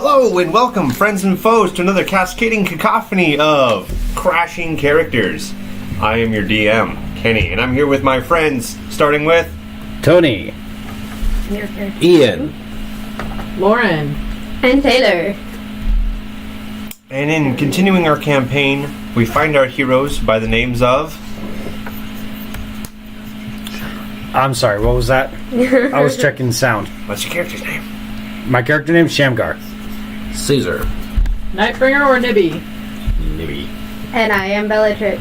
Hello and welcome, friends and foes, to another cascading cacophony of crashing characters. I am your DM, Kenny, and I'm here with my friends, starting with... Tony. Ian. Lauren. And Taylor. And in continuing our campaign, we find our heroes by the names of... I'm sorry, what was that? I was checking sound. What's your character's name? My character name's Shamgar. Caesar. Nightbringer or Nibby? Nibby. And I am Bellatrix.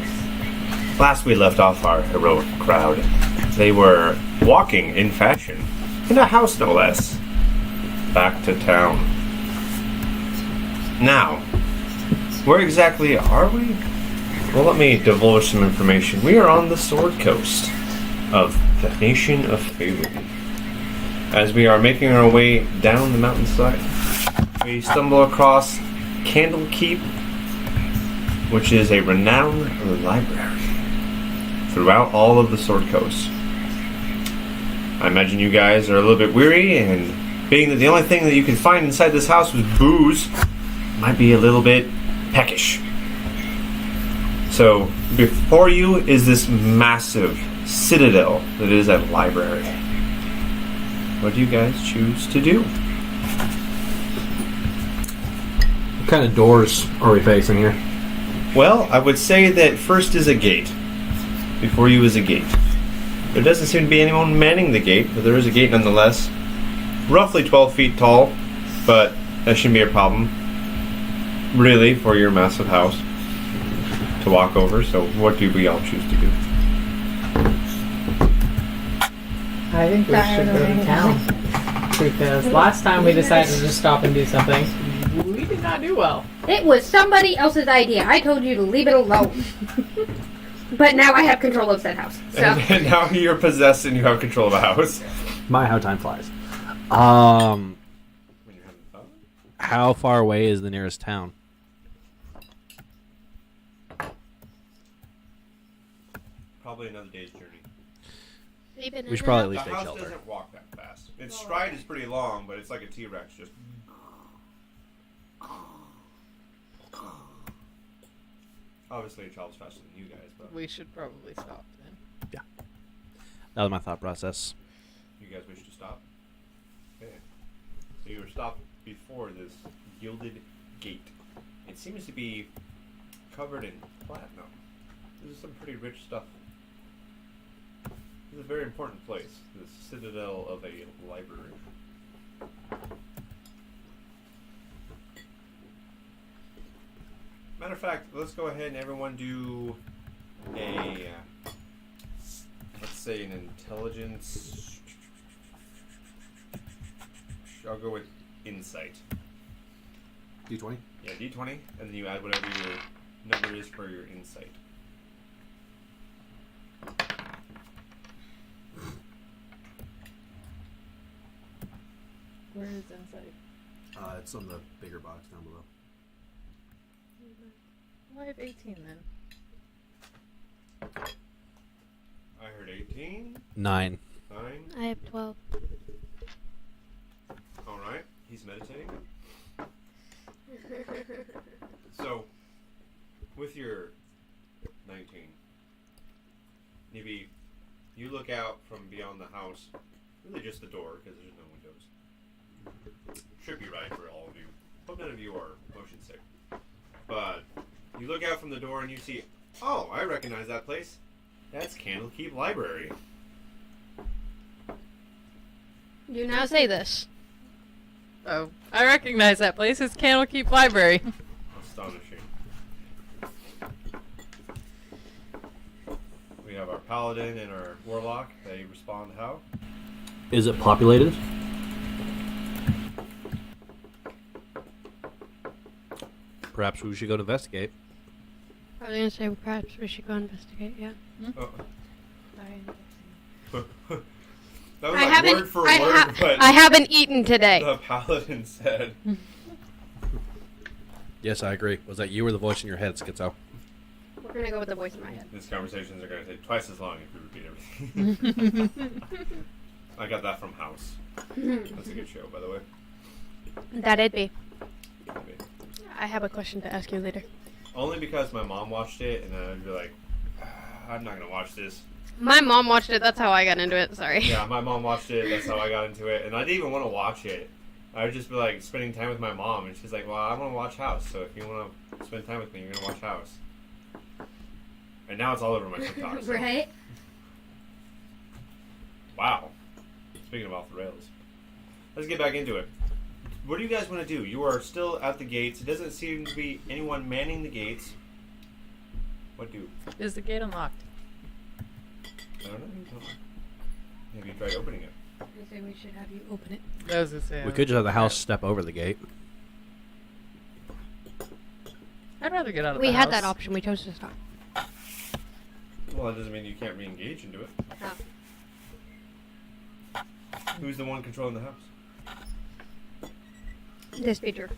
Last we left off our heroic crowd, they were walking in fashion, in a house no less, back to town. Now, where exactly are we? Well, let me divulge some information. We are on the Sword Coast of the nation of Faerun. As we are making our way down the mountainside, we stumble across Candlekeep, which is a renowned library throughout all of the Sword Coast. I imagine you guys are a little bit weary, and being that the only thing that you can find inside this house was booze, might be a little bit peckish. So, before you is this massive citadel that is a library. What do you guys choose to do? What kind of doors are we facing here? Well, I would say that first is a gate. Before you is a gate. There doesn't seem to be anyone manning the gate, but there is a gate nonetheless. Roughly 12 feet tall, but that shouldn't be a problem, really, for your massive house to walk over. So what do we all choose to do? I think we should go to town. Because last time we decided to stop and do something, we did not do well. It was somebody else's idea. I told you to leave it alone. But now I have control of said house. So. And now you're possessed and you have control of a house. My, how time flies. When you're having fun. How far away is the nearest town? Probably another day's journey. We should probably at least The take house shelter. doesn't walk that fast. Its stride is pretty long, but it's like a T-Rex, just... Obviously, it travels faster than you guys, but We should probably stop then. That was my thought process. you guys wish to stop? Okay. So you were stopped before this gilded gate. It seems to be covered in platinum. This is some pretty rich stuff. This is a very important place, the citadel of a library. Matter of fact, let's go ahead and everyone do a, let's say an intelligence. I'll go with insight. D20? Yeah, D20, and then you add whatever your number is for your insight. Where is insight? It's on the bigger box down below. Well, I have 18 then. I heard 18, 9. 9. I have 12. Alright, he's meditating. So, with your 19, Nibby, you look out from beyond the house, really just the door, because there's no windows. Should be right for all of you. Hope none of you are motion sick. But, you look out from the door and you see, oh, I recognize that place. That's Candlekeep Library. You now say this. Oh, I recognize that place. It's Candlekeep Library. Astonishing. We have our paladin and our warlock. They respond how? Is it populated? Perhaps we should go to investigate. I was going to say perhaps we should go investigate, yeah. Oh. Sorry. That was like word for word what I haven't eaten today. the paladin said. Yes, I agree. Was that you or the voice in your head, Schizo? We're going to go with the voice in my head. These conversations are going to take twice as long if we repeat everything. I got that from House. That's a good show, by the way. That'd be. Maybe. I have a question to ask you later. Only because my mom watched it, and then I'd be like, I'm not gonna watch this. My mom watched it. That's how I got into it. Sorry. Yeah, my mom watched it. That's how I got into it, and I didn't even want to watch it. I would just be like spending time with my mom, and she's like, "Well, I want to watch House, so if you want to spend time with me, you're gonna watch House." And now it's all over my TikTok. So. Right? Wow. Speaking of off the rails, let's get back into it. What do you guys want to do? You are still at the gates. It doesn't seem to be anyone manning the gates. What do? Is the gate unlocked? I don't know. Have you tried opening it? I say we should have you open it. I was gonna say. We could just have the house step over the gate. I'd rather get out of We the had house. that option. We chose to stop. Well, that doesn't mean you can't re-engage into it. Oh. Who's the one controlling the house? This feature.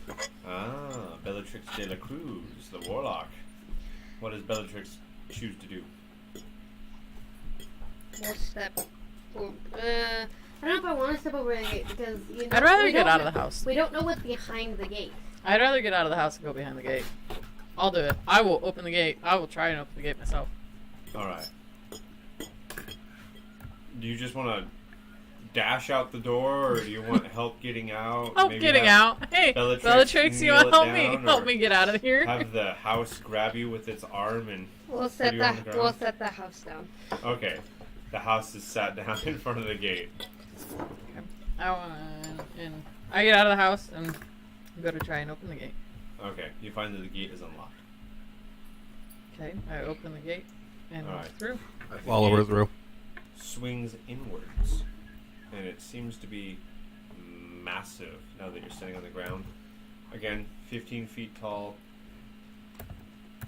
Ah, Bellatrix de la Cruz, the warlock. What does Bellatrix choose to do? We'll step. I don't know if I want to step over the gate because you know. I'd rather we get don't out of know- the house. We don't know what's behind the gate. I'd rather get out of the house and go behind the gate. I'll do it. I will open the gate. I will try and open the gate myself. Alright. Do you just want to dash out the door, or do you want help getting out? Oh, Maybe getting have out. Hey, Bellatrix Bellatrix, you kneel want it to help me? down, Help or me get out of here. Have the house grab you with its arm and... We'll set set you on the the ground? we'll set the house down. Okay. The house is sat down in front of the gate. I want and I get out of the house and go to try and open the gate. Okay. You find that the gate is unlocked. Okay, I open the gate and walk Alright. through. Follow her through. Swings inwards, and it seems to be massive now that you're sitting on the ground. Again, 15 feet tall,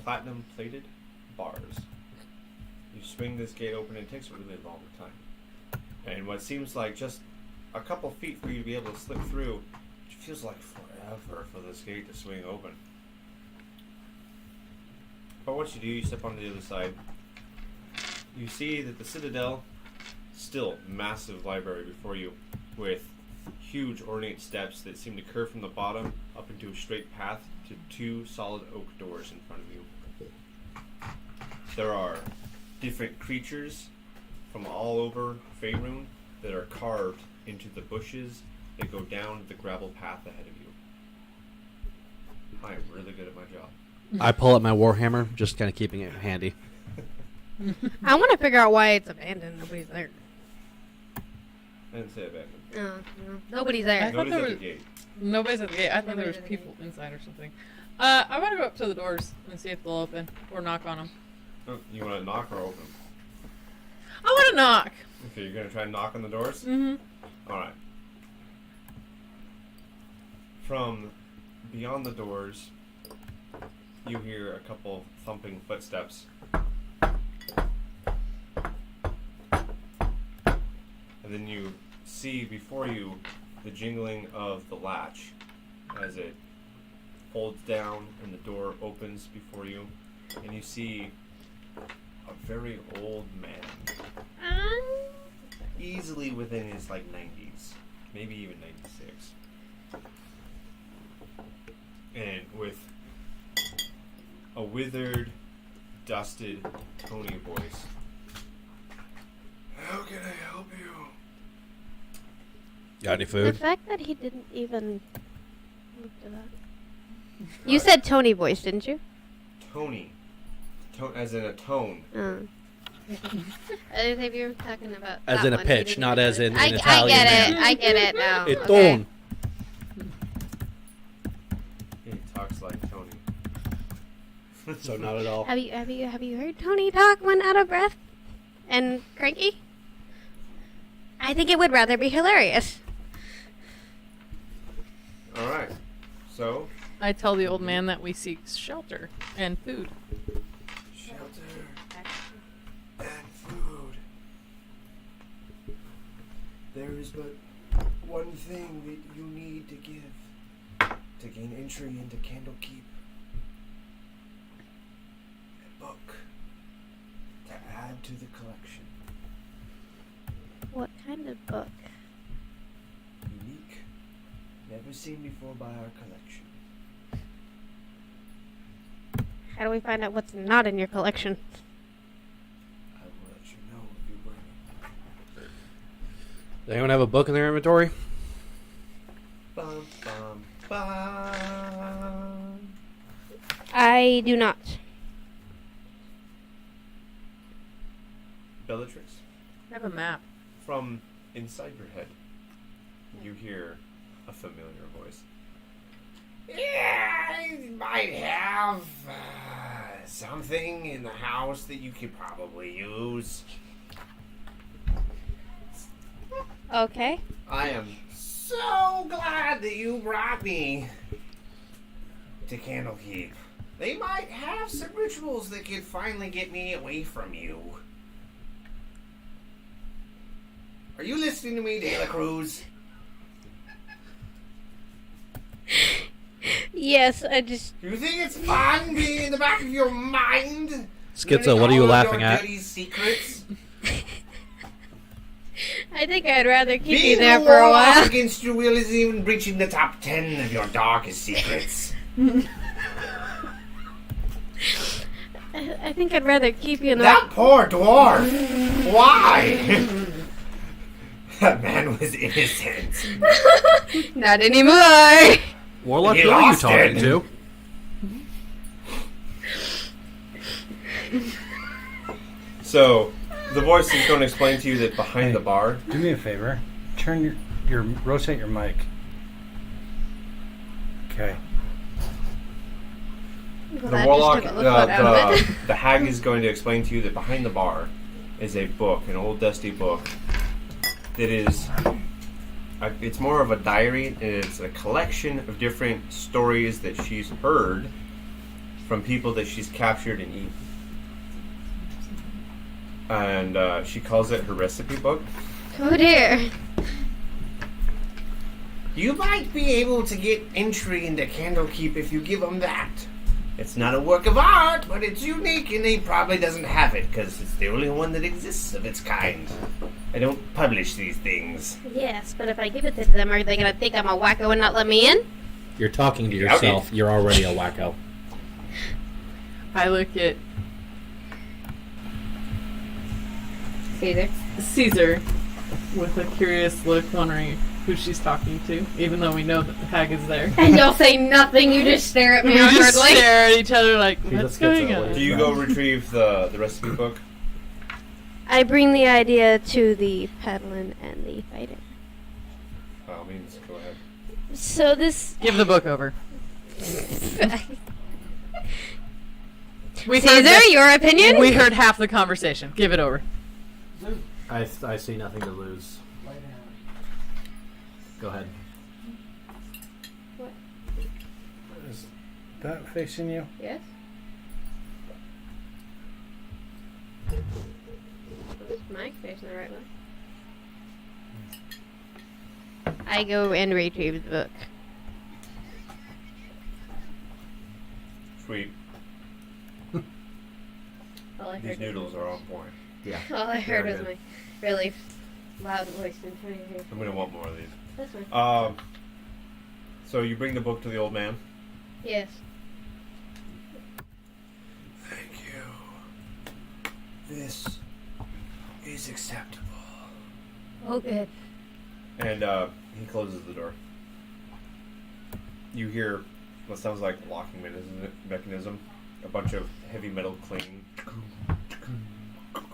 platinum plated bars. You swing this gate open, and it takes a really long time. And what seems like just a couple feet for you to be able to slip through, it feels like forever for this gate to swing open. But what you do, you step onto the other side. You see that the Citadel, still massive library before you, with huge ornate steps that seem to curve from the bottom up into a straight path to two solid oak doors in front of you. There are different creatures from all over Faerun that are carved into the bushes that go down the gravel path ahead of you. I am really good at my job. I pull up my warhammer, just kind of keeping it handy. I want to figure out why it's abandoned. Nobody's there. I didn't say it back. No, nobody's I there. thought Nobody's there at the was- gate. Nobody's at the gate. I thought there Nobody's was at the people inside or something. I want to go up to the doors and see if they'll open or knock on them. Oh, you want to knock or open? I want to knock. Okay, you're gonna try and knock on the doors? Mm-hmm. Alright. From beyond the doors, you hear a couple thumping footsteps. And then you see before you the jingling of the latch as it folds down and the door opens before you. And you see a very old man. Easily within his like 90s, maybe even 96, and with a withered, dusted, Tony voice. How can I help you? Got any The food? fact that he didn't even look at that. You said Tony voice, didn't you? Tony, as in a tone. I think you were talking about As that in a one. He pitch, didn't not even as in notice. an I Italian get man. it. I get it now. It's Okay. Tone. He talks like Tony. So not at all. Have you heard Tony talk when out of breath and cranky? I think it would rather be hilarious. All right. So I tell the old man that we seek shelter and food. shelter and food. There is but one thing that you need to give to gain entry into Candlekeep. A book to add to the collection. What kind of book? Unique, never seen before by our collection. How do we find out what's not in your collection? I will let you know if you bring it. Does anyone have a book in their inventory? Bum, bum, bum. I do not. Bellatrix, I have a map. from inside your head, you hear a familiar voice. Yeah, I might have something in the house that you could probably use. Okay. I am so glad that you brought me to Candlekeep. They might have some rituals that could finally get me away from you. Are you listening to me, De La Cruz? Yes, I just. Do you think it's fun being in the back of your mind? Schizo, learning what are you all of laughing your at? dirty secrets? I think I'd rather keep you Being there a for a warlock while. against your will isn't even breaching the top 10 of your darkest secrets. I think I'd rather keep you in the. That poor dwarf! Why? That man was innocent. Not anymore. Warlock, He who are you lost talking it. to? So, the voice is going to explain to you that behind the bar, Do me a favor. Turn your rotate your mic. Okay. Well, the that warlock, just took a foot out of it. the hag is going to explain to you that behind the bar is a book, an old dusty book, that is, it's more of a diary, and it's a collection of different stories that she's heard from people that she's captured and eaten. And she calls it her recipe book. Oh dear. You might be able to get entry into Candlekeep if you give them that. It's not a work of art, but it's unique, and he probably doesn't have it because it's the only one that exists of its kind. I don't publish these things. Yes, but if I give it to them, are they gonna think I'm a wacko and not let me in? You're talking to Howdy. yourself. You're already a wacko. I look at Caesar. Caesar with a curious look, wondering who she's talking to, even though we know that the hag is there. And you'll say nothing, you just stare at me We just awkwardly. stare at each other like, He what's just gets going that on? way. Do you go retrieve the recipe book? I bring the idea to the paddling and the fighting. By all means, go ahead. So this. Give the book over. We Caesar, your opinion? We heard half the conversation. Give it over. I see nothing to lose. Go ahead. Is that facing you? Yes? Is Mike facing the right way? I go and retrieve the book. Sweet. All I These heard, noodles are on point. Yeah. all I heard Very was good. my really loud voice in front of you. I'm gonna want more of these. That's fine. So you bring the book to the old man. Yes. Thank you. This is acceptable. Oh, good. And he closes the door. You hear what sounds like a locking mechanism. A bunch of heavy metal clanging.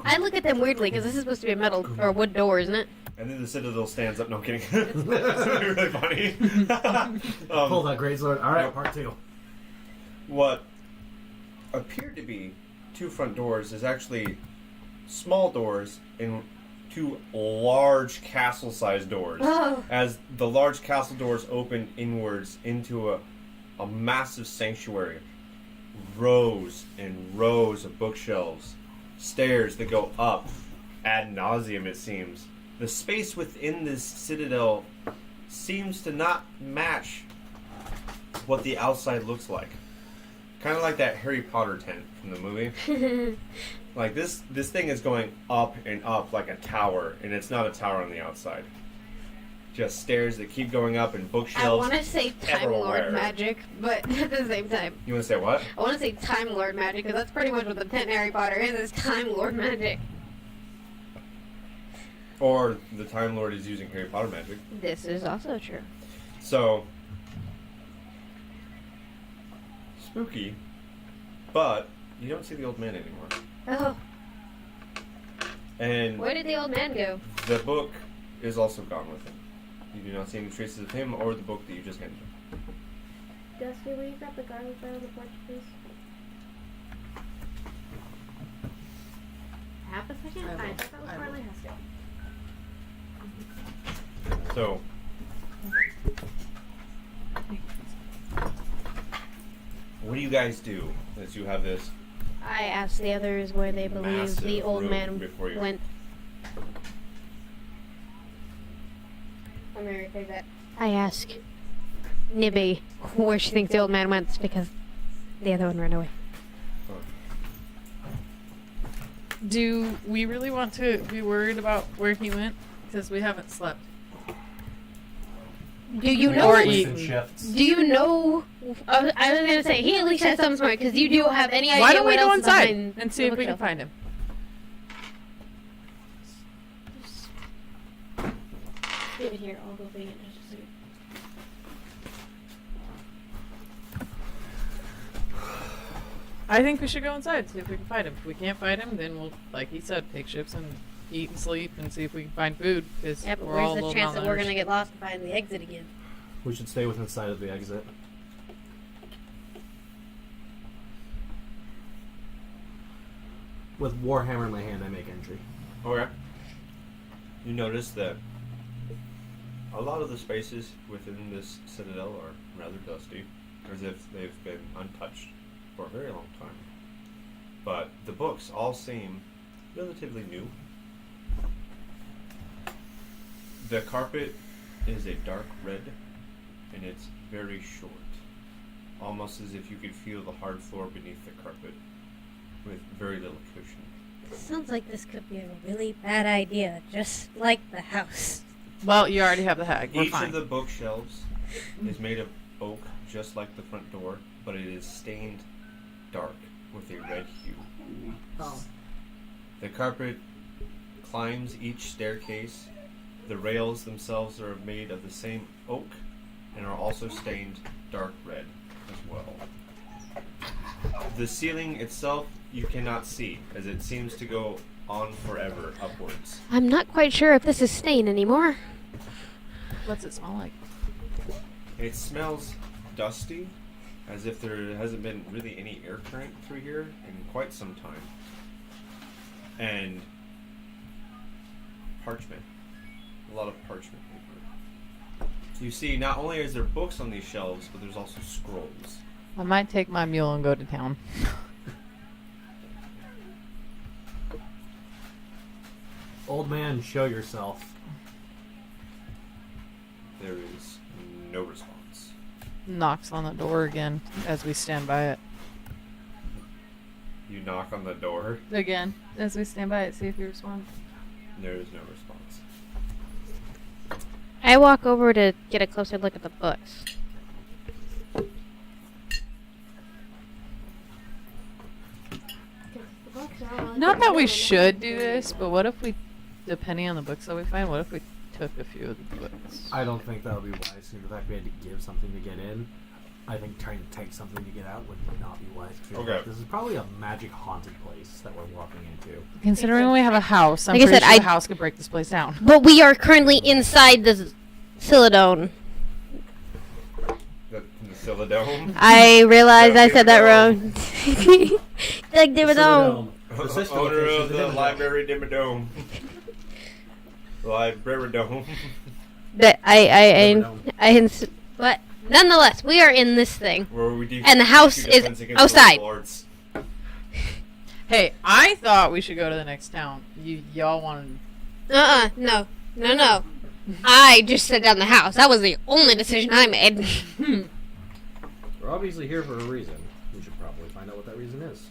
I look at them weirdly because this is supposed to be a metal or wood door, isn't it? And then the Citadel stands up. No, I'm kidding. It's really funny. Pull that greatsword. All right, Nope. part 2. What appeared to be two front doors is actually small doors and two large castle-sized doors. Oh. As the large castle doors open inwards into a massive sanctuary. Rows and rows of bookshelves. Stairs that go up ad nauseum, it seems. The space within this citadel seems to not match what the outside looks like. Kind of like that Harry Potter tent from the movie. Like this thing is going up and up like a tower, and it's not a tower on the outside. just stairs that keep going up and I bookshelves. want to say Time everywhere. Lord magic, but at the same time, You want to say what? I want to say Time Lord magic because that's pretty much what the 10th Harry Potter is Time Lord magic. Or the Time Lord is using Harry Potter magic. This is also true. So spooky, but you don't see the old man anymore. Oh, And where did the old man go? the book is also gone with him. You do not see any traces of him or the book that you just handed him. Dusty, will you grab the garlic bread on the porch, please? Half a second? I will. I thought that was I will. Carly Heskett. So what do you guys do as you have this? I asked the others where they believe Massive the old room man before you. went. I'm very afraid that. I ask Nibby where she thinks the old man went because the other one ran away. Do we really want to be worried about where he went? Because we haven't slept. Do you We know? Or always eat. in shifts. Do you know? I was gonna say he at least has some smart because you do have any idea Why don't we what go else is inside behind and see the if we can bookshelf? find him? Leave it here. I'll go bring it in just a second. I think we should go inside, see if we can find him. If we can't find him, then we'll, like he said, take shifts and eat and sleep and see if we can find food. Because Yeah, but we're all where's a the little chance that we're gonna malnourished. get lost and find the exit again? We should stay within sight of the exit. With Warhammer in my hand, I make entry. Okay. You notice that a lot of the spaces within this citadel are rather dusty, as if they've been untouched for a very long time. But the books all seem relatively new. The carpet is a dark red, and it's very short, almost as if you could feel the hard floor beneath the carpet, with very little cushion. Sounds like this could be a really bad idea, just like the house. Well, you already have the hag. We're Each fine. of the bookshelves is made of oak, just like the front door, but it is stained dark with a red hue. Oh. The carpet climbs each staircase. The rails themselves are made of the same oak and are also stained dark red as well. The ceiling itself you cannot see, as it seems to go on forever upwards. I'm not quite sure if this is stain anymore. What's it smell like? It smells dusty, as if there hasn't been really any air current through here in quite some time. And parchment. A lot of parchment paper. You see, not only is there books on these shelves, but there's also scrolls. I might take my mule and go to town. Old man, show yourself. There is no response. Knocks on the door again as we stand by it. You knock on the door. Again, as we stand by it, see if he responds. There is no response. I walk over to get a closer look at the books. Not that we should do this, but what if we, depending on the books that we find, what if we took a few of the books? I don't think that would be wise. Given the fact we had to give something to get in, I think trying to take something to get out would not be wise. Okay. This is probably a magic haunted place that we're walking into. Considering we have a house, I'm Like I pretty said, sure I- the house could break this place down. But we are currently inside the Celadone. The Celadome. I realized I said that wrong. Like The Dimmadome. The sister Owner location of is the Dimmadome. Library Dimmadome. Library-dome. But Dimmadome. but nonetheless, we are in this thing. Where we do And the house do is defense against outside. the lords. Hey, I thought we should go to the next town. Y'all wanted. No. I just set down the house. That was the only decision I made. We're obviously here for a reason. We should probably find out what that reason is.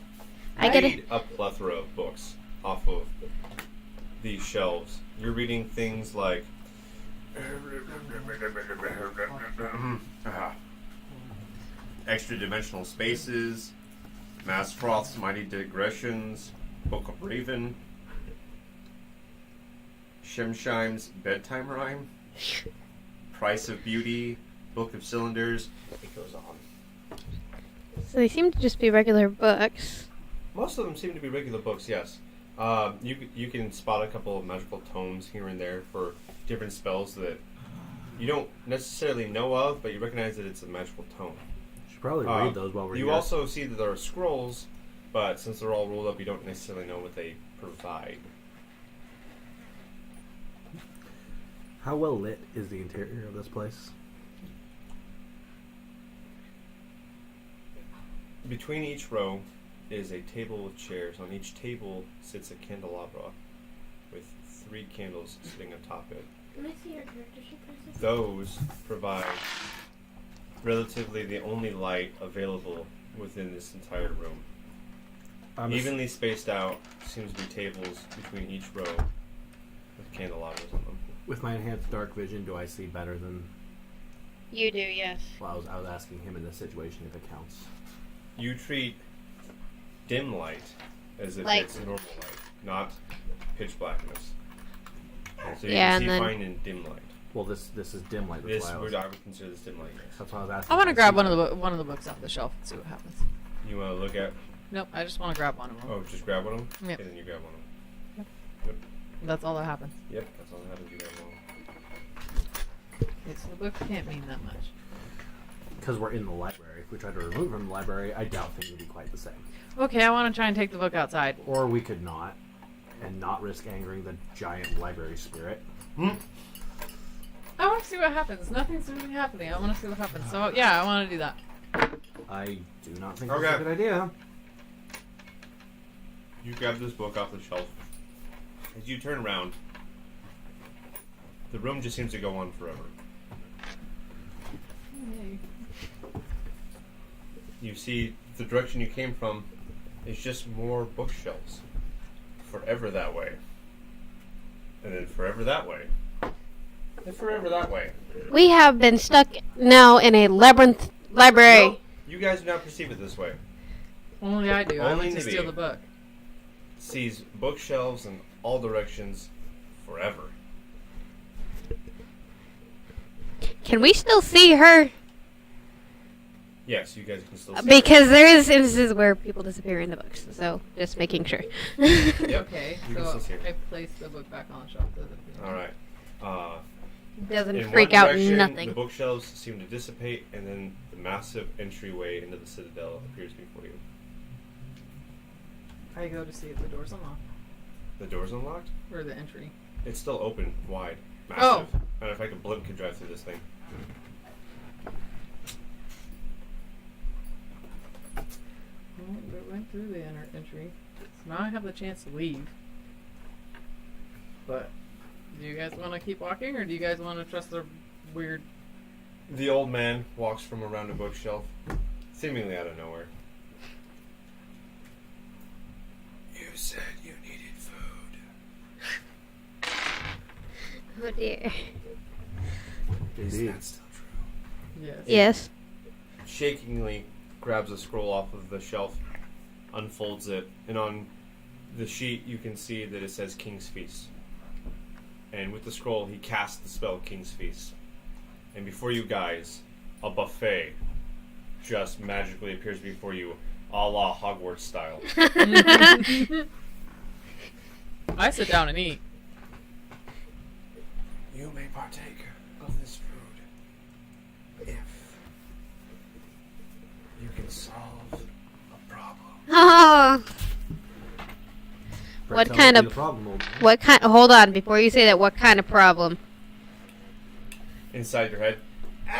I get it. Read a plethora of books off of these shelves. You're reading things like Extra dimensional spaces, Masfroth's Mighty Digressions, Book of Raven, Shemshime's Bedtime Rhyme, Price of Beauty, Book of Cylinders. It goes on. So they seem to just be regular books. Most of them seem to be regular books, yes. You can spot a couple of magical tomes here and there for different spells that you don't necessarily know of, but you recognize that it's a magical tome. Should probably read those while we're You here. also see that there are scrolls, but since they're all rolled up, you don't necessarily know what they provide. How well lit is the interior of this place? Between each row is a table with chairs. On each table sits a candelabra with 3 candles sitting atop it. Can I see your character sheet, please? Those provide relatively the only light available within this entire room. Evenly spaced out seems to be tables between each row with candelabras on them. With my enhanced dark vision, do I see better than... You do, yes. Well, I was asking him in this situation if it counts. You treat dim light as if Like- it's normal light, not pitch blackness. So you Yeah, can see and then- fine in dim light. Well, this is dim light. That's This why I would was... I would consider this dim light. Yes. That's why I was asking. I want to if grab see one of better. the one of the books off the shelf and see what happens. You want to look at? Nope, I just want to grab one of them. Oh, just grab one of them. Yep. And then you grab one of them. That's all that happens. Yep, that's all that happens. You grab one. Okay, so the book can't mean that much. Because we're in the library. If we try to remove from the library, I doubt things would be quite the same. Okay, I want to try and take the book outside. Or we could not, and not risk angering the giant library spirit. I want to see what happens. Nothing's really happening. I want to see what happens. So yeah, I want to do that. I do not think Okay. that's a good idea. You grab this book off the shelf. As you turn around, the room just seems to go on forever. You see the direction you came from is just more bookshelves. Forever that way. And then forever that way. And forever that way. We have been stuck now in a labyrinth library. No, you guys do not perceive it this way. Only I do. I Only went to Nibby. steal the book. Sees bookshelves in all directions forever. Can we still see her? Yes, you guys can still see Because there is instances where people disappear in the books, so just making sure. it. Yep. Okay, You can so still see it. I placed the book back on the shelf. Alright. Doesn't In freak one out direction, nothing. The bookshelves seem to dissipate, and then the massive entryway into the Citadel appears before you. I go to see if the door's unlocked. The door's unlocked. Or the entry. It's still open, wide, massive. Oh. Matter of fact, a blimp could drive through this thing. Well, we went through the entry. So now I have the chance to leave. But do you guys want to keep walking, or do you guys want to trust the weird... The old man walks from around a bookshelf, seemingly out of nowhere. You said you needed food. Oh dear. Is Indeed. that still true? Yes. Yes. Shakingly grabs a scroll off of the shelf, unfolds it, and on the sheet you can see that it says King's Feast. And with the scroll, he casts the spell King's Feast. And before you guys, a buffet just magically appears before you, a la Hogwarts style. I sit down and eat. You may partake of this food if you can solve a problem. Oh, Brett, What tell kind me of- the problem, old man. what kind? Hold on, before you say that, what kind of problem? Inside your head,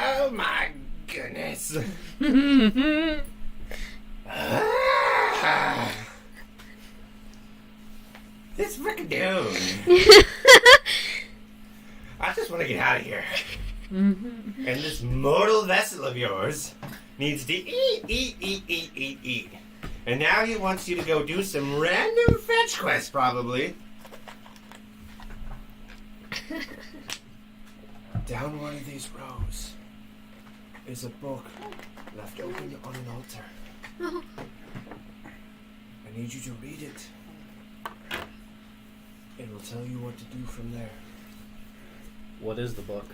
oh my goodness. This rickadoon. I just want to get out of here. And this mortal vessel of yours needs to eat. And now he wants you to go do some random fetch quest, probably. Down one of these rows is a book left open on an altar. Oh. I need you to read it. It will tell you what to do from there. What is the book?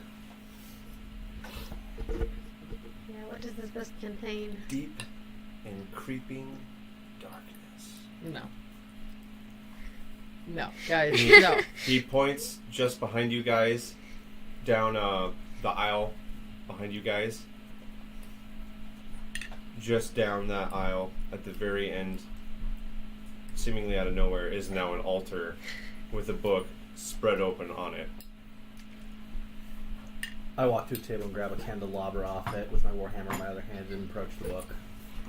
Yeah, what does this book contain? Deep and creeping darkness. No. No, guys, He- no. He points just behind you guys, down the aisle behind you guys. Just down that aisle at the very end, seemingly out of nowhere, is now an altar with a book spread open on it. I walk to a table and grab a candelabra off it with my warhammer in my other hand and approach the book.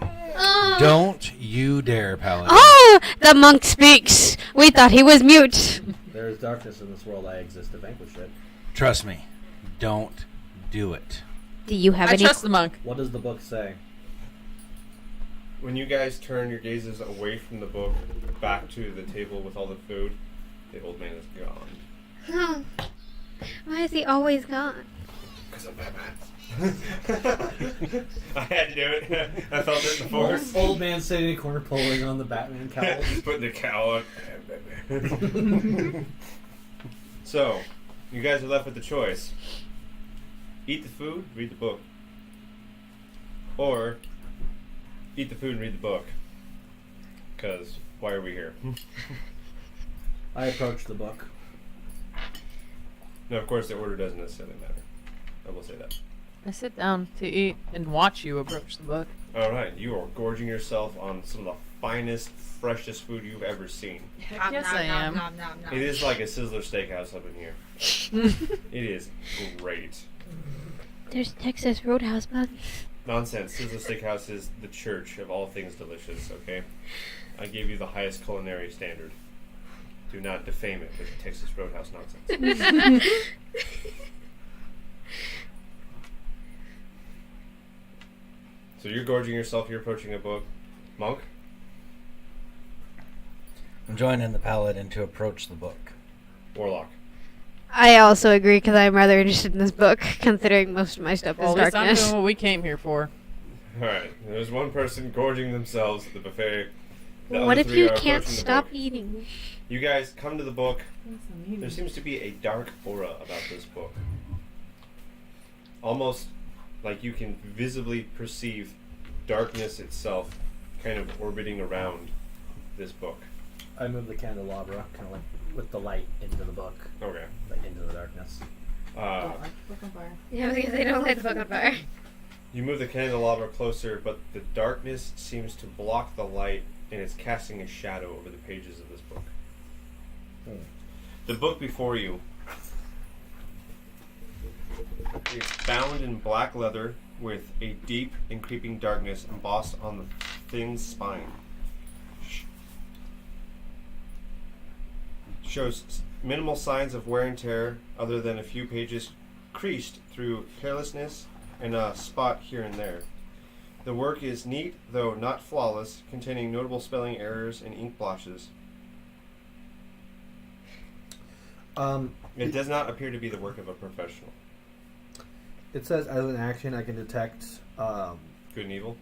Oh. Don't you dare, Paladin. Oh! The monk speaks! We thought he was mute. There is darkness in this world. I exist to vanquish it. Trust me. Don't do it. Do you have I any... trust the monk. What does the book say? When you guys turn your gazes away from the book, back to the table with all the food, the old man is gone. Why is he always gone? Because I'm Batman. I had to do it. I felt it in the force. Old man sitting in a corner pulling on the Batman cowl. Putting the cowl on. So, you guys are left with the choice. Eat the food, read the book. Or, eat the food and read the book. Because, why are we here? I approach the book. No, of course the order doesn't necessarily matter. I will say that. I sit down to eat and watch you approach the book. Alright, you are gorging yourself on some of the finest, freshest food you've ever seen. Heck yes, I am. It is like a Sizzler Steakhouse up in here. It is great. There's Texas Roadhouse, bud. Nonsense. Sizzler Steakhouse is the church of all things delicious, okay? I gave you the highest culinary standard. Do not defame it with Texas Roadhouse nonsense. So you're gorging yourself, you're approaching a book. Monk? I'm joining the Paladin to approach the book. Warlock? I also agree because I'm rather interested in this book, considering most of my stuff Well, is at least I'm darkness. doing what we came here for. Alright, there's one person gorging themselves at the buffet. The What other if three you are can't approaching the stop book. eating? You guys come to the book. There seems to be a dark aura about this book. Almost like you can visibly perceive darkness itself kind of orbiting around this book. I move the candelabra, kind of like with the light into the book, Okay. like into the darkness. Uh, Yeah, I was gonna say, don't light the book on fire. you move the candelabra closer, but the darkness seems to block the light, and it's casting a shadow over the pages of this book. The book before you is bound in black leather with a deep and creeping darkness embossed on the thin spine. Shows minimal signs of wear and tear other than a few pages creased through carelessness and a spot here and there. The work is neat, though not flawless, containing notable spelling errors and ink blotches. It does not appear to be the work of a professional. It says, as an action, I can detect. Good and evil?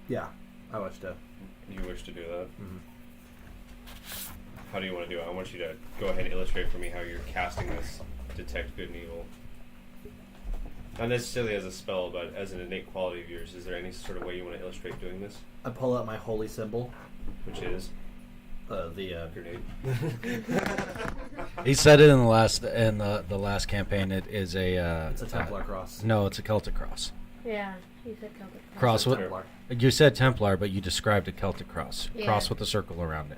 Yeah, I wish to. You wish to do that? Mhm. How do you want to do it? I want you to go ahead and illustrate for me how you're casting this detect good and evil. Not necessarily as a spell, but as an innate quality of yours. Is there any sort of way you want to illustrate doing this? I pull out my holy symbol, Which is the grenade. He said it in the last campaign. It is a. it's a Templar cross. No, it's a Celtic cross. Yeah, he said Celtic. Cross with. Templar. You said Templar, but you described a Celtic cross. Yeah. Cross with a circle around it.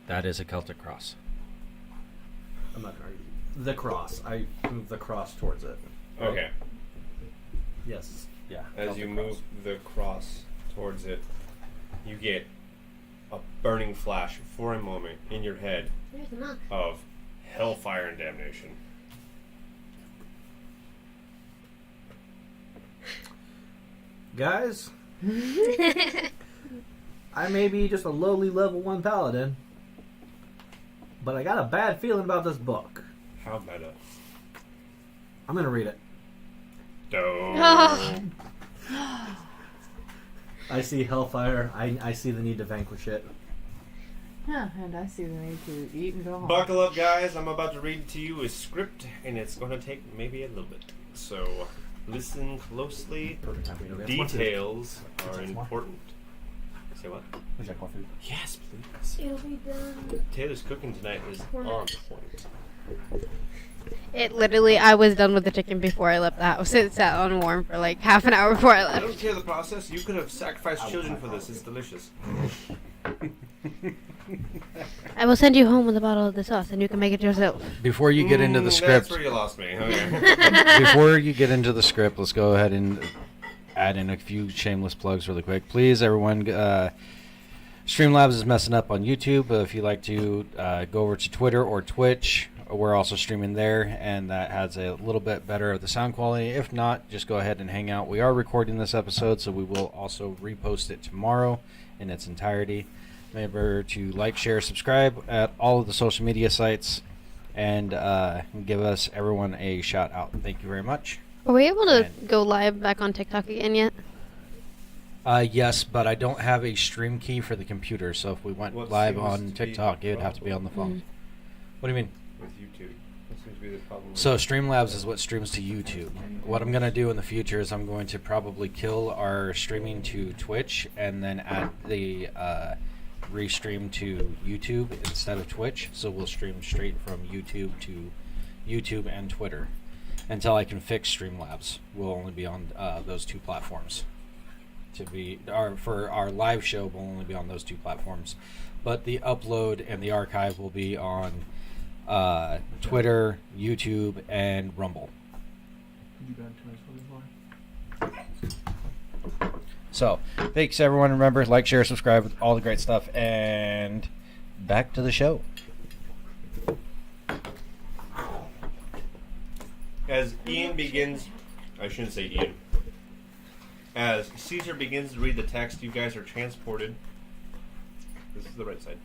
That is a Celtic cross. I'm not gonna argue. The cross. I move the cross towards it. Okay. Yes. Yeah. As Celtic you cross. move the cross towards it, you get a burning flash for a moment in your head There's the monk. of hellfire and damnation. Guys, I may be just a lowly level 1 paladin, but I got a bad feeling about this book. How meta. I'm gonna read it. Oh. I see hellfire. I see the need to vanquish it. Yeah, and I see the need to eat and go home. Buckle up, guys. I'm about to read to you a script, and it's going to take maybe a little bit. So, listen closely. Perfect time for me to get some more food. Details Would you are like some more? important. Say what? Would you like more food? Yes, please. It'll be done. Taylor's cooking tonight is on point. It literally, I was done with the chicken before I left the house. It sat on warm for like half an hour before I I left. don't care the process. You could have sacrificed children for this. It's delicious. I will send you home with a bottle of the sauce, and you can make it yourself. Before you get into the That's script, where you lost me. Okay. before you get into the script, let's go ahead and add in a few shameless plugs really quick. Please, everyone, Streamlabs is messing up on YouTube. If you'd like to go over to Twitter or Twitch, we're also streaming there, and that has a little bit better of the sound quality. If not, just go ahead and hang out. We are recording this episode, so we will also repost it tomorrow in its entirety. Remember to like, share, subscribe at all of the social media sites, and give us everyone a shout out. Thank you very much. Are we able to And- go live back on TikTok again yet? Yes, but I don't have a stream key for the computer, so if we went What live seems on to be TikTok, the it would have to be on the phone. What do you mean? With YouTube. That seems to be the problem. So Streamlabs is what streams to YouTube. What I'm going to do in the future is I'm going to probably kill our streaming to Twitch and then add the restream to YouTube instead of Twitch. So we'll stream straight from YouTube to YouTube and Twitter until I can fix Streamlabs. We'll only be on those two platforms. For our live show, we'll only be on those two platforms. But the upload and the archive will be on Twitter, YouTube, and Rumble. So, thanks everyone. Remember, like, share, subscribe, all the great stuff, and back to the show. As Ian begins, I shouldn't say Ian. As Caesar begins to read the text, you guys are transported. This is the right side.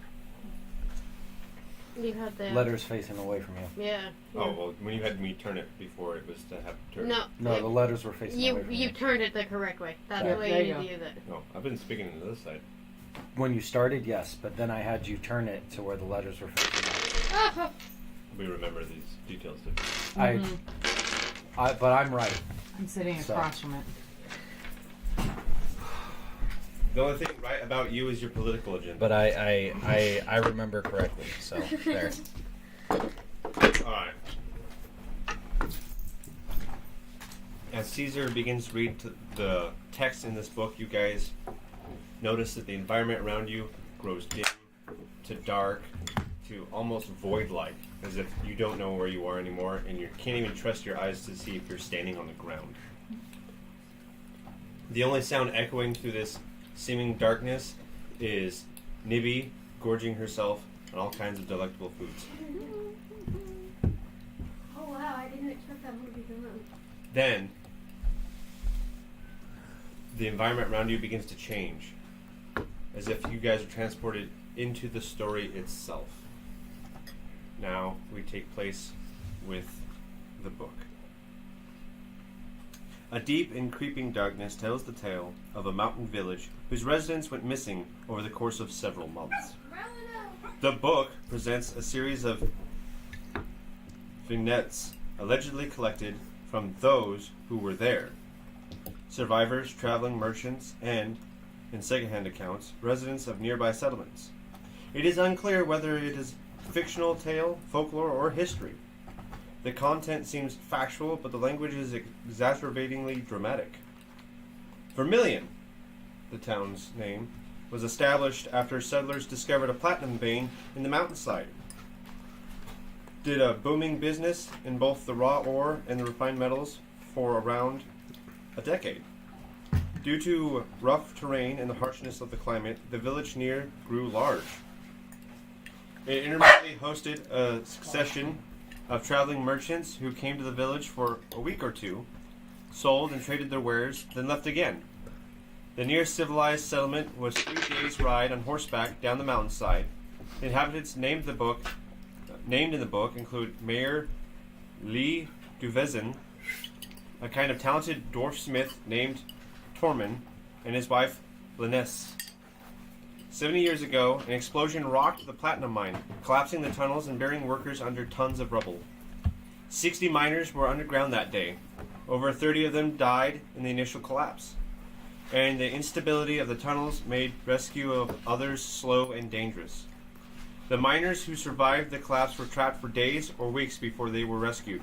You had the Letters facing away from you. Yeah. Oh, well, when you had me turn it before, it was to have turn. No, the letters were facing away from you turned it the correct way. That's Yeah. the way There you you need go. to use it. No, I've been speaking to this side. When you started, yes, but then I had you turn it to where the letters were facing away. We remember these details too. But I'm right. I'm sitting So. across from it. The only thing right about you is your political agenda. But I remember correctly, so there. Alright. As Caesar begins to read the text in this book, you guys notice that the environment around you grows dim to dark to almost void-like, as if you don't know where you are anymore and you can't even trust your eyes to see if you're standing on the ground. The only sound echoing through this seeming darkness is Nibby gorging herself on all kinds of delectable foods. Oh wow, I didn't expect that one to be the room. Then, the environment around you begins to change, as if you guys are transported into the story itself. Now, we take place with the book. A deep and creeping darkness tells the tale of a mountain village whose residents went missing over the course of several months. The book presents a series of vignettes allegedly collected from those who were there. Survivors, traveling merchants, and, in secondhand accounts, residents of nearby settlements. It is unclear whether it is fictional tale, folklore, or history. The content seems factual, but the language is exacerbatingly dramatic. Vermilion, the town's name, was established after settlers discovered a platinum vein in the mountainside. Did a booming business in both the raw ore and the refined metals for around a decade. Due to rough terrain and the harshness of the climate, the village near grew large. It intermittently hosted a succession of traveling merchants who came to the village for a week or two, sold and traded their wares, then left again. The nearest civilized settlement was 3 days' ride on horseback down the mountainside. The inhabitants named in the book include Mayor Lee Duvezin a kind of talented dwarf smith named Tormund, and his wife, Linnes. 70 years ago, an explosion rocked the platinum mine, collapsing the tunnels and burying workers under tons of rubble. 60 miners were underground that day. Over 30 of them died in the initial collapse, and the instability of the tunnels made rescue of others slow and dangerous. The miners who survived the collapse were trapped for days or weeks before they were rescued,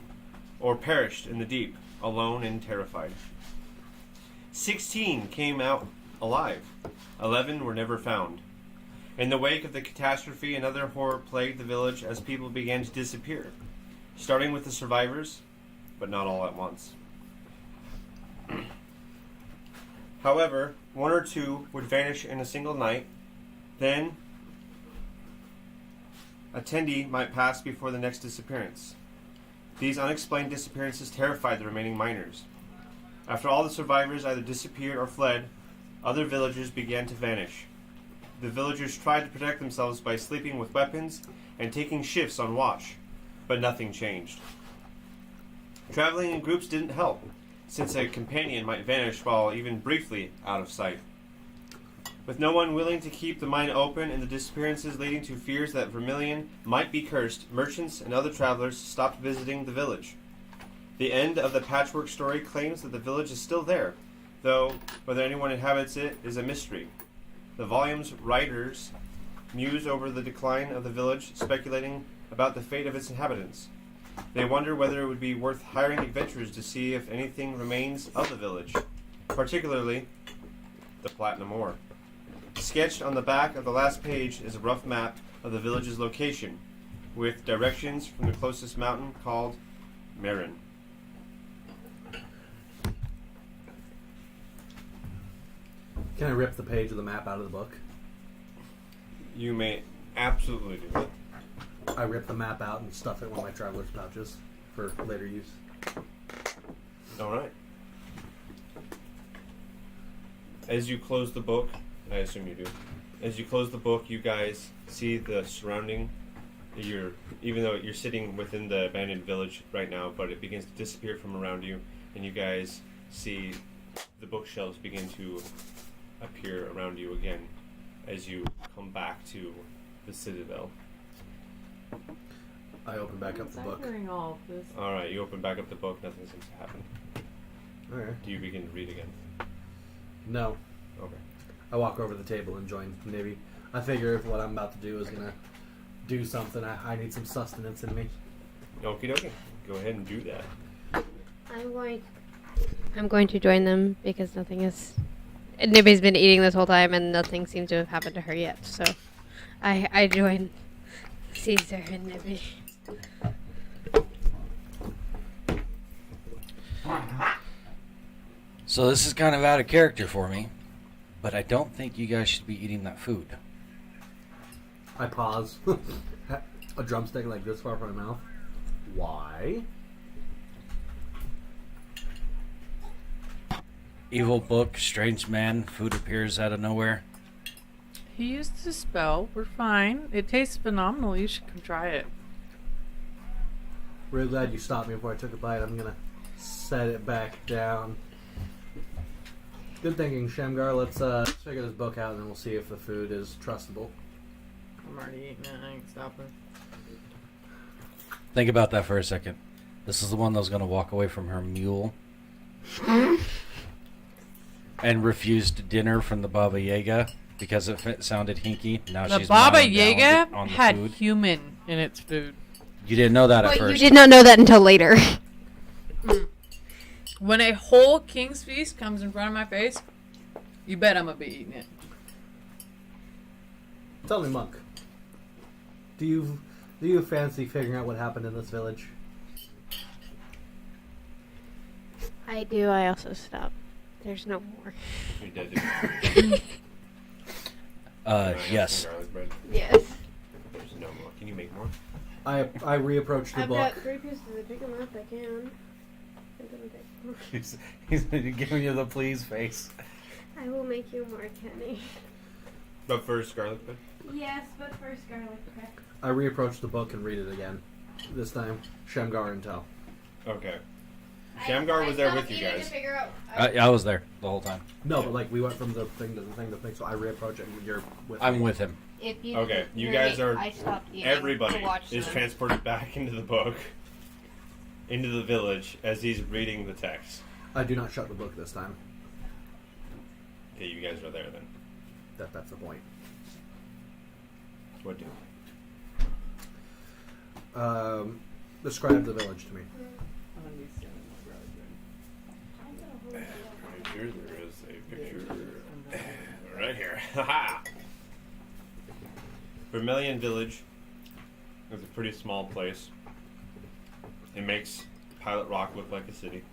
or perished in the deep, alone and terrified. 16 came out alive. 11 were never found. In the wake of the catastrophe, another horror plagued the village as people began to disappear, starting with the survivors, but not all at once. However, one or two would vanish in a single night, then attendee might pass before the next disappearance. These unexplained disappearances terrified the remaining miners. After all the survivors either disappeared or fled, other villagers began to vanish. The villagers tried to protect themselves by sleeping with weapons and taking shifts on watch, but nothing changed. Traveling in groups didn't help, since a companion might vanish while even briefly out of sight. With no one willing to keep the mine open and the disappearances leading to fears that Vermilion might be cursed, merchants and other travelers stopped visiting the village. The end of the patchwork story claims that the village is still there, though whether anyone inhabits it is a mystery. The volume's writers muse over the decline of the village, speculating about the fate of its inhabitants. They wonder whether it would be worth hiring adventurers to see if anything remains of the village, particularly the platinum ore. Sketched on the back of the last page is a rough map of the village's location, with directions from the closest mountain called Marin. Can I rip the page of the map out of the book? You may absolutely do it. I rip the map out and stuff it in one of my traveler's pouches for later use. Alright. As you close the book, I assume you do. As you close the book, you guys see the surrounding. Even though you're sitting within the abandoned village right now, but it begins to disappear from around you, and you guys see the bookshelves begin to appear around you again as you come back to the Citadel. I open back up the book. Hearing all of this. Alright, you open back up the book, nothing seems to happen. Alright. Do you begin to read again? No. Okay. I walk over to the table and join Nibby. I figure if what I'm about to do is gonna do something, I need some sustenance in me. Okie dokie. Go ahead and do that. I'm going to join them because nothing is. Nibby's been eating this whole time and nothing seems to have happened to her yet. So, I join Caesar and Nibby. So this is kind of out of character for me, but I don't think you guys should be eating that food. I pause. A drumstick like this far from my mouth. Why? Evil book, strange man, food appears out of nowhere. He used a spell. We're fine. It tastes phenomenal. You should come try it. Really glad you stopped me before I took a bite. I'm gonna set it back down. Good thinking, Shamgar. Let's figure this book out and then we'll see if the food is trustable. I'm already eating it. I ain't stopping. Think about that for a second. This is the one that was going to walk away from her mule and refused dinner from the Baba Yaga because it sounded hinky. Now The she's Baba mowing down Yaga on the had food. human in its food. You didn't know that at But you first. did not know that until later. When a whole king's feast comes in front of my face, you bet I'm gonna be eating it. Tell me, Monk. Do you fancy figuring out what happened in this village? I do. I also stopped. There's no more. You're dead. Yes. Some garlic bread. Yes. There's no more. Can you make more? I reapproach the I've book. got 3 pieces of chicken left. I can. He's giving you the please face. I will make you more, Kenny. But first, garlic bread. Yes, but first garlic bread. I reapproach the book and read it again. This time, Shamgar and Tel. Okay. Shamgar was there with you guys. I was there the whole time. No, but like we went from the thing to the thing to the thing, so I reapproach it and you're with I'm me. with him. If you Okay, you heard guys it, are. I stopped eating Everybody to watch is them. transported back into the book, into the village as he's reading the text. I do not shut the book this time. Okay, you guys are there then. That's the point. What do? Describe the village to me. Right here, there is a picture. Right here. Haha! Vermilion Village is a pretty small place. It makes Pilot Rock look like a city.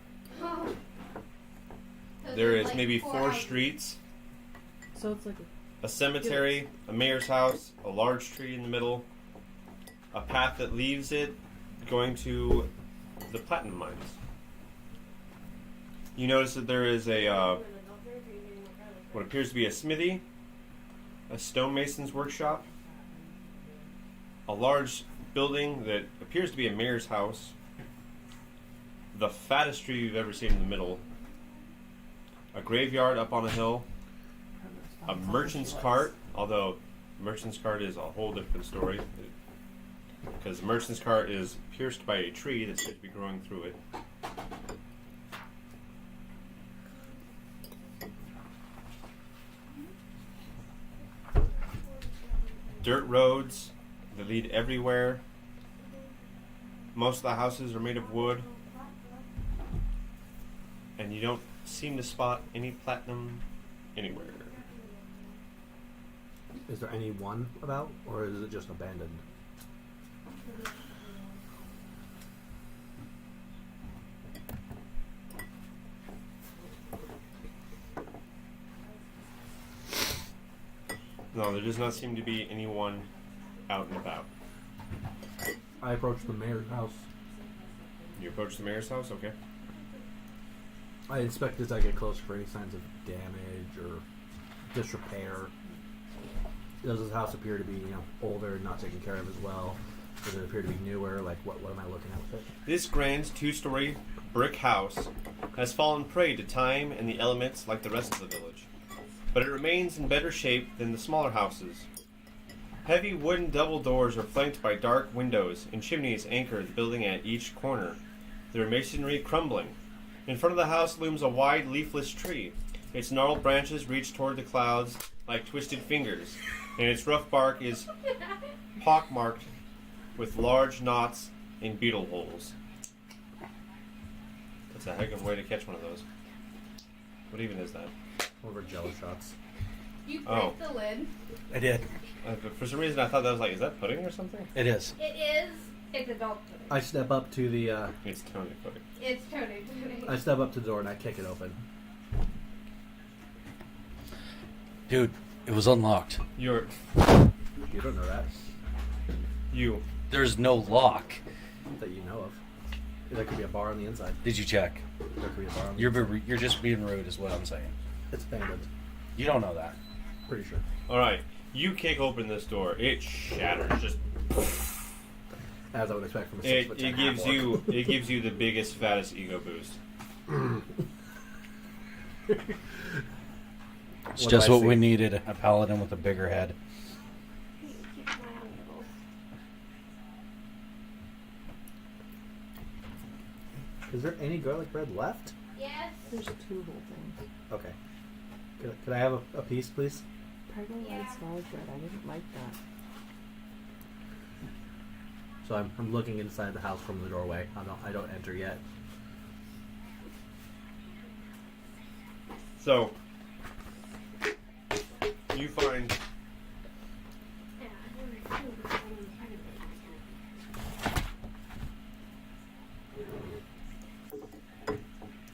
There is maybe 4 streets, So it's like a cemetery, a mayor's house, a large tree in the middle, a path that leaves it going to the platinum mines. You notice that there is a what appears to be a smithy, a stonemason's workshop, a large building that appears to be a mayor's house, the fattest tree you've ever seen in the middle, a graveyard up on a hill, a merchant's cart, although merchant's cart is a whole different story, because the merchant's cart is pierced by a tree that's said to be growing through it. Dirt roads that lead everywhere. Most of the houses are made of wood. And you don't seem to spot any platinum anywhere. Is there any one about, or is it just abandoned? No, there does not seem to be anyone out and about. I approach the mayor's house. You approach the mayor's house? Okay. I inspect as I get closer for any signs of damage or disrepair. Does this house appear to be, older and not taken care of as well? Does it appear to be newer? Like, what am I looking at with it? This grand 2-story brick house has fallen prey to time and the elements like the rest of the village, but it remains in better shape than the smaller houses. Heavy wooden double doors are flanked by dark windows, and chimneys anchor the building at each corner, their masonry crumbling. In front of the house looms a wide leafless tree. Its gnarled branches reach toward the clouds like twisted fingers, and its rough bark is pockmarked with large knots and beetle holes. That's a heck of a way to catch one of those. What even is that? One of our jello shots. You Oh. break the lid. I did. But for some reason I thought that was like, is that pudding or something? It is. It is. It's adult pudding. I step up to the. It's Tony pudding. It's Tony pudding. I step up to the door and I kick it open. Dude, it was unlocked. You're You don't know that. you. There's no lock. That you know of. There could be a bar on the inside. Did you check? There could be a bar on the You're just being rude, is what I'm saying. It's abandoned. You don't know that. Pretty sure. All right, you kick open this door. It shatters. Just As I would expect from a it 6'10" gives half-orc. you it gives you the biggest fattest ego boost. It's What just do I what we see? needed, a paladin with a bigger head. Is there any garlic bread left? Yes. there's 2 whole things. Okay. Could I have a piece, please? Tiger Yeah. White salad bread. I didn't like that. So I'm looking inside the house from the doorway. I don't enter yet. So you find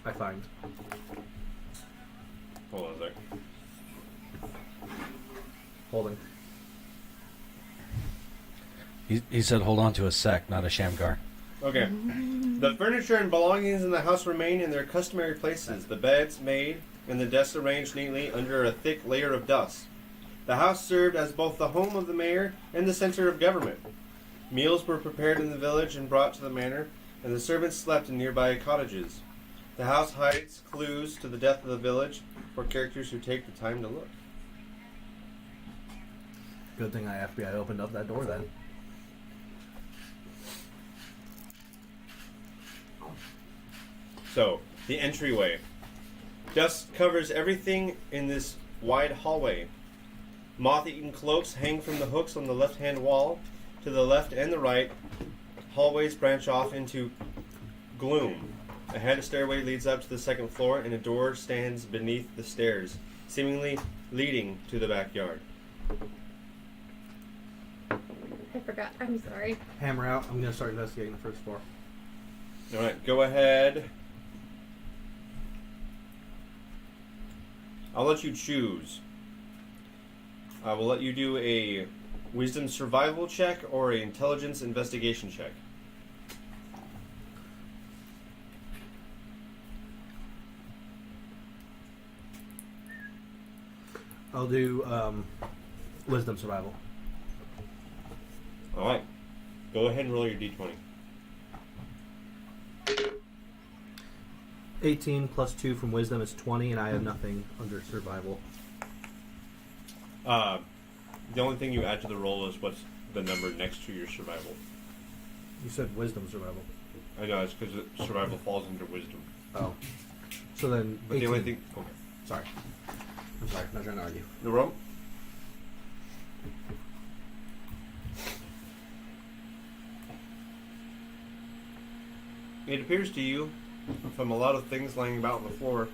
I find. hold on a sec. Holding. He said hold on to a sec, not a Shamgar. Okay. The furniture and belongings in the house remain in their customary places. The beds made and the desks arranged neatly under a thick layer of dust. The house served as both the home of the mayor and the center of government. Meals were prepared in the village and brought to the manor, and the servants slept in nearby cottages. The house hides clues to the death of the village for characters who take the time to look. Good thing FBI opened up that door then. So, the entryway. Dust covers everything in this wide hallway. Moth-eaten cloaks hang from the hooks on the left-hand wall. To the left and the right, hallways branch off into gloom. Ahead, a stairway leads up to the second floor, and a door stands beneath the stairs, seemingly leading to the backyard. I forgot. I'm sorry. Hammer out. I'm gonna start investigating the first floor. Alright, go ahead. I'll let you choose. I will let you do a wisdom survival check or an intelligence investigation check. I'll do wisdom survival. Alright. Go ahead and roll your d20. 18 plus 2 from wisdom is 20, and I have nothing under survival. The only thing you add to the roll is what's the number next to your survival. You said wisdom survival. I know, it's because survival falls under wisdom. Oh. So then, But 18. the only thing... Okay. Sorry. I'm sorry. I'm not trying to argue. No problem. It appears to you, from a lot of things laying about on the floor,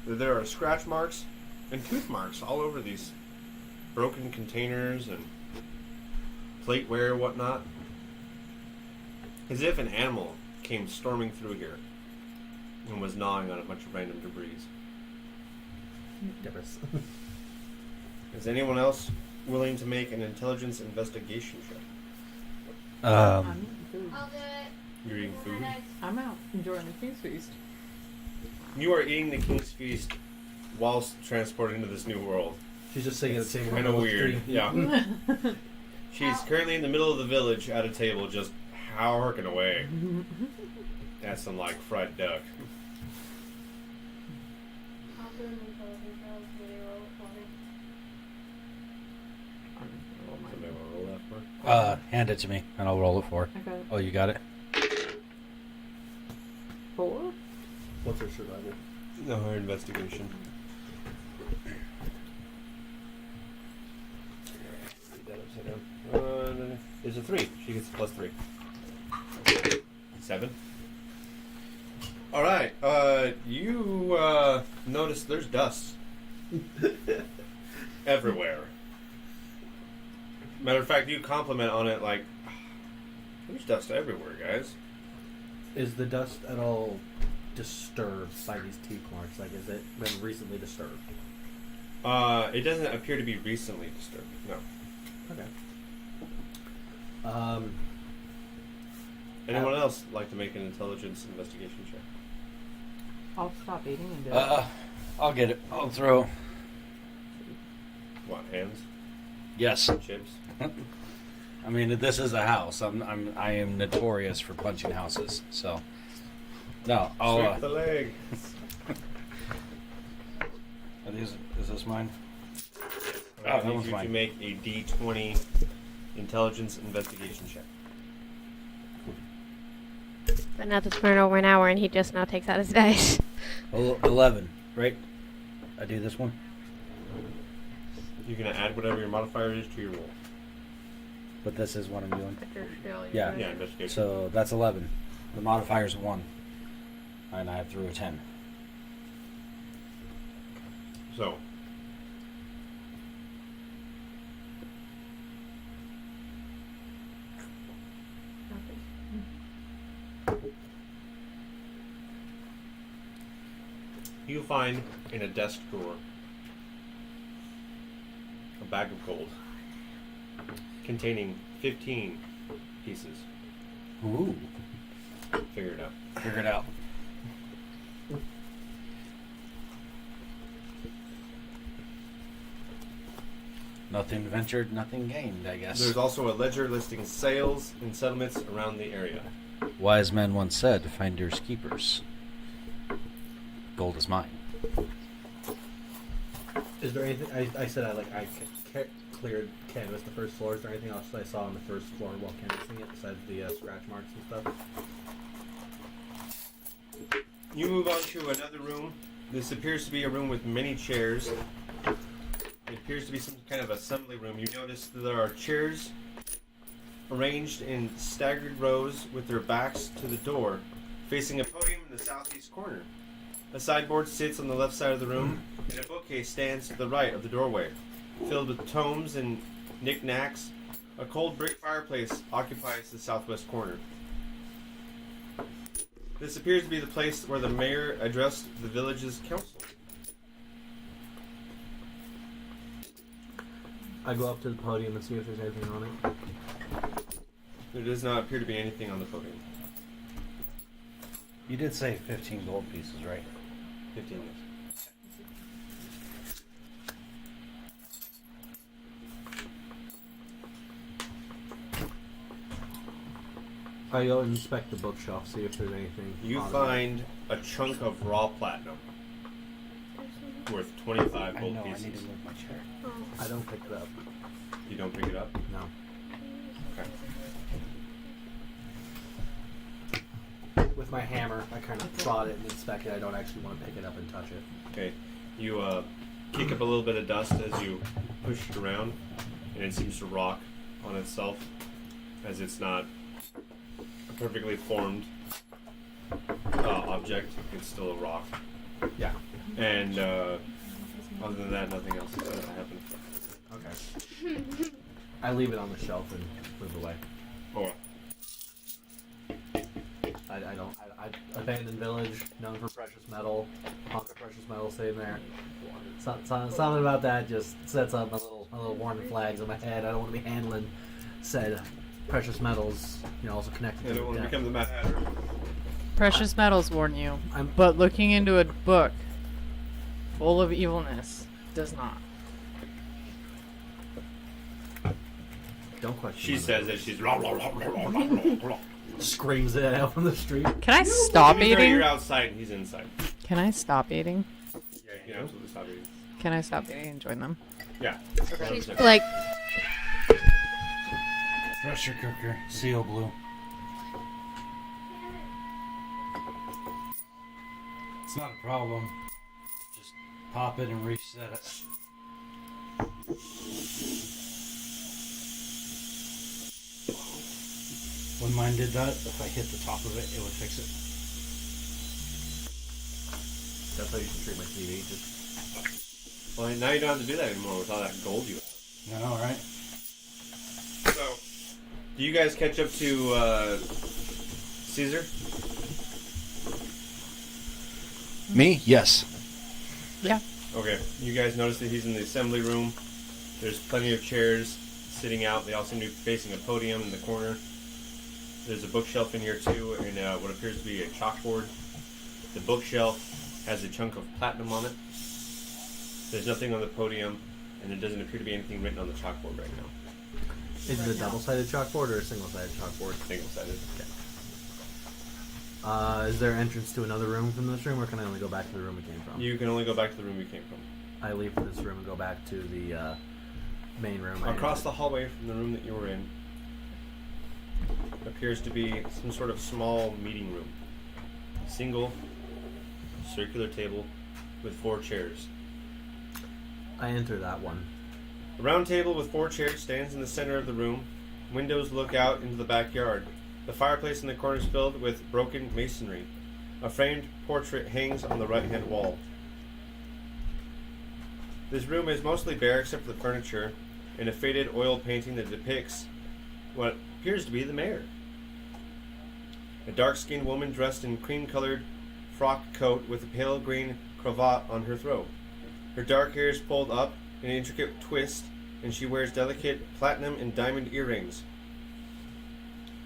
that there are scratch marks and tooth marks all over these broken containers and plateware and whatnot. As if an animal came storming through here and was gnawing on a bunch of random debris. Dippers. Is anyone else willing to make an intelligence investigation check? I'm eating food. I'll do it. You're eating food? I'm out enjoying the King's Feast. You are eating the King's Feast whilst transported into this new world. She's just sitting at the table. Kind of with weird. three- Yeah. She's currently in the middle of the village at a table just harking away at some like fried duck. I'll do an intelligence roll. Will you roll it for me? Somebody want to roll that for? Hand it to me, and I'll roll it for. I got Oh, you got it. 4. What's her survival? No, her investigation. Read that upside down. It's a 3. She gets a +3. 7. All right. You notice there's dust everywhere. Matter of fact, you compliment on it like, there's dust everywhere, guys. Is the dust at all disturbed by these teeth marks? Like, is it been recently disturbed? It doesn't appear to be recently disturbed. No. Okay. Anyone else like to make an intelligence investigation check? I'll stop eating and do it. I'll get it. I'll throw. What, hands? Yes. Chips? I mean, this is a house. I am notorious for punching houses. So, no. I'll. Sweep the leg. Is this mine? I that need one's you to mine. make a D20 intelligence investigation check. But not this point over an hour, and he just now takes out his dice. 11. Right. I do this one. You're going to add whatever your modifier is to your roll. But this is what I'm doing. But you're still. Yeah. Yeah, investigation. So that's 11. The modifier's 1. And I threw a 10. So, you find in a desk drawer a bag of gold containing 15 pieces. Ooh. Figure it out. Figure it out. Nothing ventured, nothing gained, I guess. There's also a ledger listing sales and settlements around the area. Wise men once said, finders keepers. gold is mine. Is there anything? I said I cleared canvas the first floor. Is there anything else I saw on the first floor while canvassing it besides the scratch marks and stuff? You move on to another room. This appears to be a room with many chairs. It appears to be some kind of assembly room. You notice that there are chairs arranged in staggered rows with their backs to the door, facing a podium in the southeast corner. A sideboard sits on the left side of the room, and a bookcase stands to the right of the doorway, filled with tomes and knickknacks. A cold brick fireplace occupies the southwest corner. This appears to be the place where the mayor addressed the village's council. I go up to the podium and see if there's anything on it. There does not appear to be anything on the podium. You did say 15 gold pieces, right? 15 years. I go and inspect the bookshelf, see if there's anything. You on find a chunk of raw platinum worth 25 I gold know, pieces. I need to move my chair. it. I don't pick it up. You don't pick it up? No. Okay. With my hammer, I kind of prod it and inspect it. I don't actually want to pick it up and touch it. Okay. You kick up a little bit of dust as you push it around, and it seems to rock on itself, as it's not a perfectly formed object. It's still a rock. Yeah. And other than that, nothing else is going to happen. Okay. I leave it on the shelf and move away. Oh, I abandoned village, known for precious metal, hunk of precious metal sitting there. Something about that just sets up my little warning flags in my head. I don't want to be handling said precious metals, also connected I to don't want to death. become the Mad Hatter. Precious metals warn you, I'm- but looking into a book full of evilness does not. Don't question. She my says motives. that she's Screams it out from the street. Can I stop You're eating? outside and he's inside. Can I stop eating? Yeah, you can absolutely stop eating. Can I stop eating and join them? Yeah. She's 100%. like, Pressure cooker, seal blue. It's not a problem. Just pop it and reset it. When mine did that, if I hit the top of it, it would fix it. That's how you should treat my TV. Just Well, now you don't have to do that anymore with all that gold you have. I know, right? So, do you guys catch up to Caesar? Me? Yes. Yeah. Okay. You guys notice that he's in the assembly room. There's plenty of chairs sitting out. They all seem to be facing a podium in the corner. There's a bookshelf in here too, and what appears to be a chalkboard. The bookshelf has a chunk of platinum on it. There's nothing on the podium, and there doesn't appear to be anything written on the chalkboard right now. is it a double-sided chalkboard or a single-sided chalkboard? Single-sided. Is there entrance to another room from this room, or can I only go back to the room we came from? You can only go back to the room you came from. I leave this room and go back to the main room. Across the hallway from the room that you were in appears to be some sort of small meeting room. Single, circular table with 4 chairs. I enter that one. A round table with 4 chairs stands in the center of the room. Windows look out into the backyard. The fireplace in the corner is filled with broken masonry. A framed portrait hangs on the right-hand wall. This room is mostly bare except for the furniture and a faded oil painting that depicts what appears to be the mayor. A dark-skinned woman dressed in cream-colored frock coat with a pale green cravat on her throat. Her dark hair is pulled up in an intricate twist, and she wears delicate platinum and diamond earrings.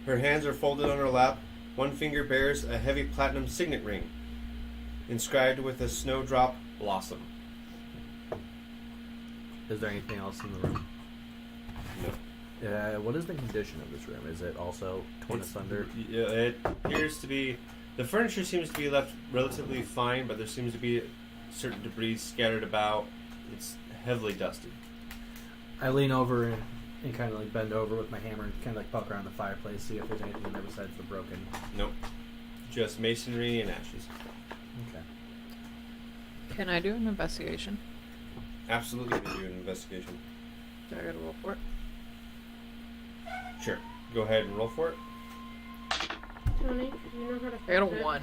Her hands are folded on her lap. One finger bears a heavy platinum signet ring, inscribed with a snowdrop blossom. Is there anything else in the room? No. What is the condition of this room? Is it also torn asunder? Yeah, it appears to be The furniture seems to be left relatively fine, but there seems to be certain debris scattered about. It's heavily dusted. I lean over and kind of like bend over with my hammer and kind of like poke around the fireplace, see if there's anything in there besides the broken. Nope. Just masonry and ashes. Okay. Can I do an investigation? Absolutely, you can do an investigation. Do I gotta roll for it? Sure. Go ahead and roll for it. Tony, do you know how to I got a fix it? 1.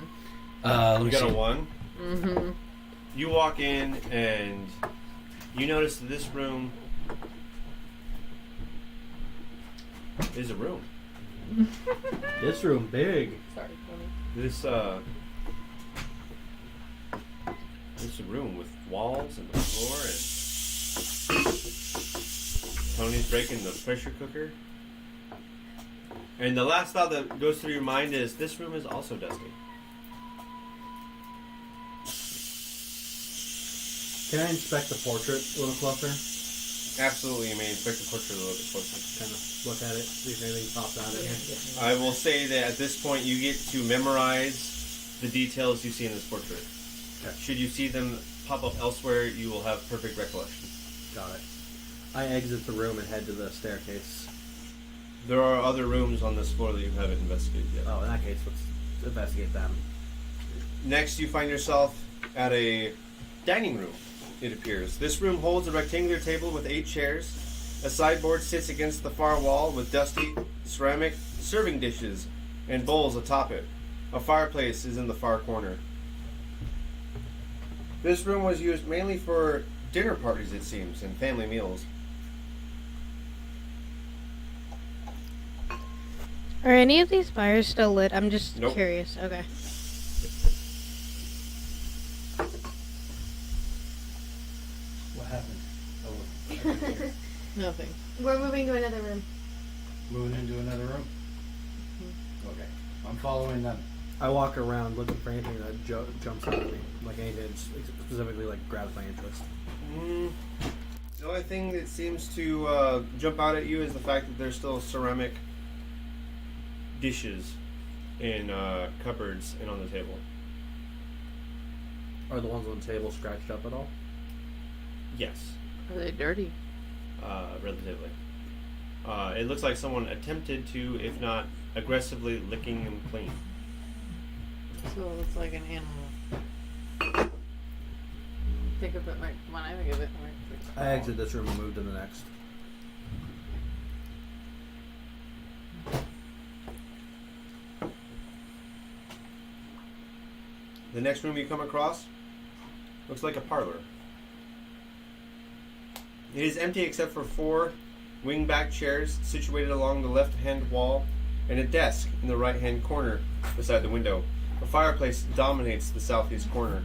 Let You me got see. a 1. Mm-hmm. You walk in and you notice that this room is a room. This room big. Sorry, Tony. This is a room with walls and the floor, and Tony's breaking the pressure cooker. And the last thought that goes through your mind is this room is also dusty. Can I inspect the portrait a little closer? Absolutely, you may inspect the portrait a little bit closer. Kind of look at it, see if anything pops out at me. I will say that at this point you get to memorize the details you see in this portrait. Okay. Should you see them pop up elsewhere, you will have perfect recollection. Got it. I exit the room and head to the staircase. There are other rooms on this floor that you haven't investigated yet. Oh, in that case, let's investigate them. Next, you find yourself at a dining room, it appears. This room holds a rectangular table with 8 chairs. A sideboard sits against the far wall with dusty ceramic serving dishes and bowls atop it. A fireplace is in the far corner. This room was used mainly for dinner parties, it seems, and family meals. Are any of these fires still lit? I'm just Nope. curious. Okay. What happened? Oh, Nothing. We're moving to another room. moving into another room? Okay. I'm following them. I walk around looking for anything that jumps out at me, like anything that specifically like grabs my interest. The only thing that seems to jump out at you is the fact that there's still ceramic dishes in cupboards and on the table. Are the ones on the table scratched up at all? Yes, Are they dirty? relatively. It looks like someone attempted to, if not aggressively, licking them clean. So it looks like an animal. Think of it like when I think of it. I exit this room and move to the next. The next room you come across looks like a parlor. It is empty except for 4 wing-back chairs situated along the left-hand wall and a desk in the right-hand corner beside the window. A fireplace dominates the southeast corner,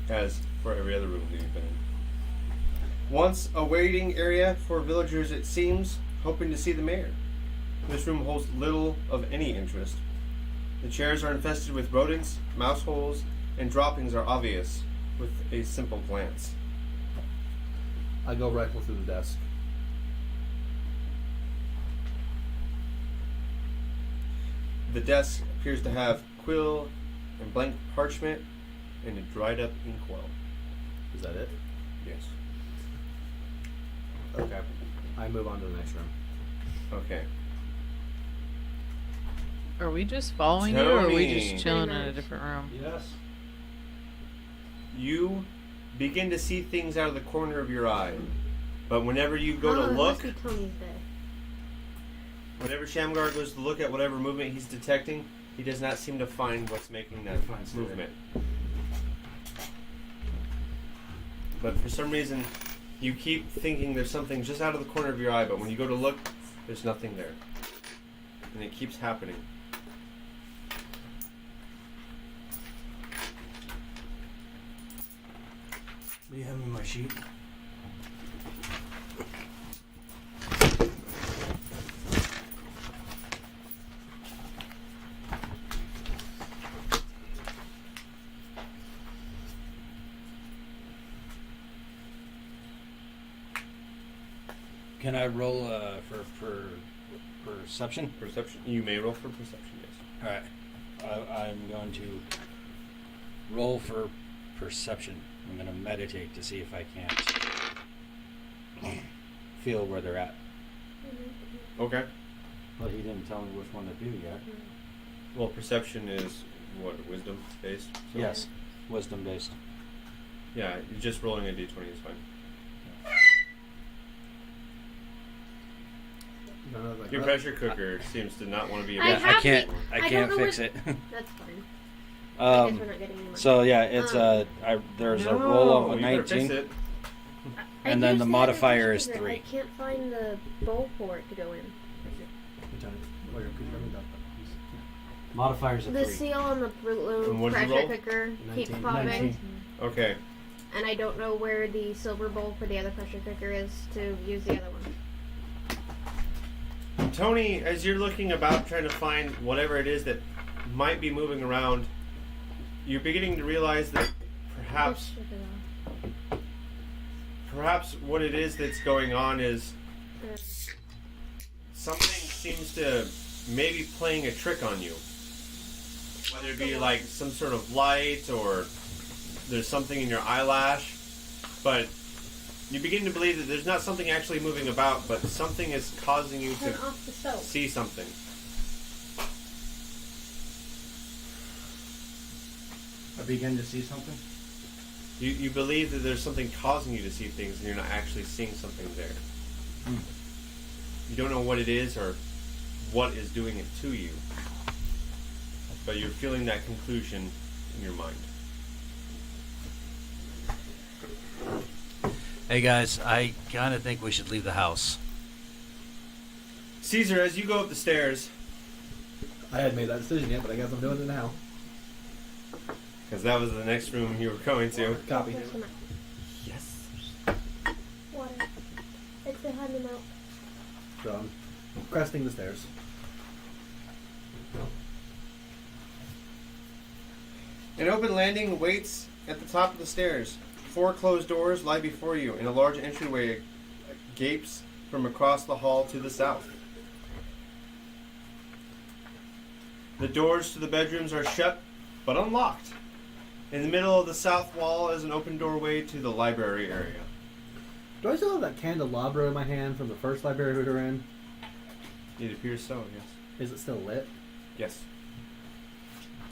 as for every other room that you've been in. Once a waiting area for villagers, it seems, hoping to see the mayor. This room holds little of any interest. The chairs are infested with rodents, mouse holes, and droppings are obvious with a simple glance. I go rifle through the desk. The desk appears to have quill and blank parchment and a dried up inkwell. Is that it? Yes. Okay. I move on to the next room. Okay. Are we just following you, or are we Tony. just chilling in Pretty a much. different room? Yes. You begin to see things out of the corner of your eye. But whenever you go Oh, to it look, must be Tony's day. whenever Shamgar goes to look at whatever movement he's detecting, he does not seem to find what's making that Finds it. movement. But for some reason, you keep thinking there's something just out of the corner of your eye, but when you go to look, there's nothing there. And it keeps happening. Will you hand me my sheet? Can I roll for perception? Perception. You may roll for perception, yes. All right. I'm going to roll for perception. I'm going to meditate to see if I can't feel where they're at. Okay. Well, he didn't tell me which one to do yet. Well, perception is what, wisdom based? So- Yes, wisdom based. Yeah, just rolling a d20 is fine. None of the- Your pressure cooker seems to not want to be a I bit. have I can't. the- I I don't can't know fix what- it. That's fine. I guess we're not getting any money. So yeah, it's there's a roll of a you better fix 19. it. and then the modifier is 3. I can't find the bowl for it to go in. Modifiers are The 3. seal on the And blue what'd you pressure roll? cooker keeps 19. popping, 19. Okay. and I don't know where the silver bowl for the other pressure cooker is to use the other one. Tony, as you're looking about trying to find whatever it is that might be moving around, you're beginning to realize that perhaps what it is that's going on is something seems to maybe playing a trick on you. Whether it be like some sort of light or there's something in your eyelash, but you begin to believe that there's not something actually moving about, but something is causing you Turn to off the stove. see something. I begin to see something. You believe that there's something causing you to see things and you're not actually seeing something there. You don't know what it is or what is doing it to you, but you're feeling that conclusion in your mind. Hey guys, I kind of think we should leave the house. Caesar, as you go up the stairs, I hadn't made that decision yet, but I guess I'm doing it now. because that was the next room you were going to. Copy. Where's the map? Yes. Water. It's behind the milk. So I'm cresting the stairs. An open landing waits at the top of the stairs. 4 closed doors lie before you, and a large entryway gapes from across the hall to the south. The doors to the bedrooms are shut, but unlocked. In the middle of the south wall is an open doorway to the library area. Do I still have that candelabra in my hand from the first library we were in? It appears so, yes. Is it still lit? Yes.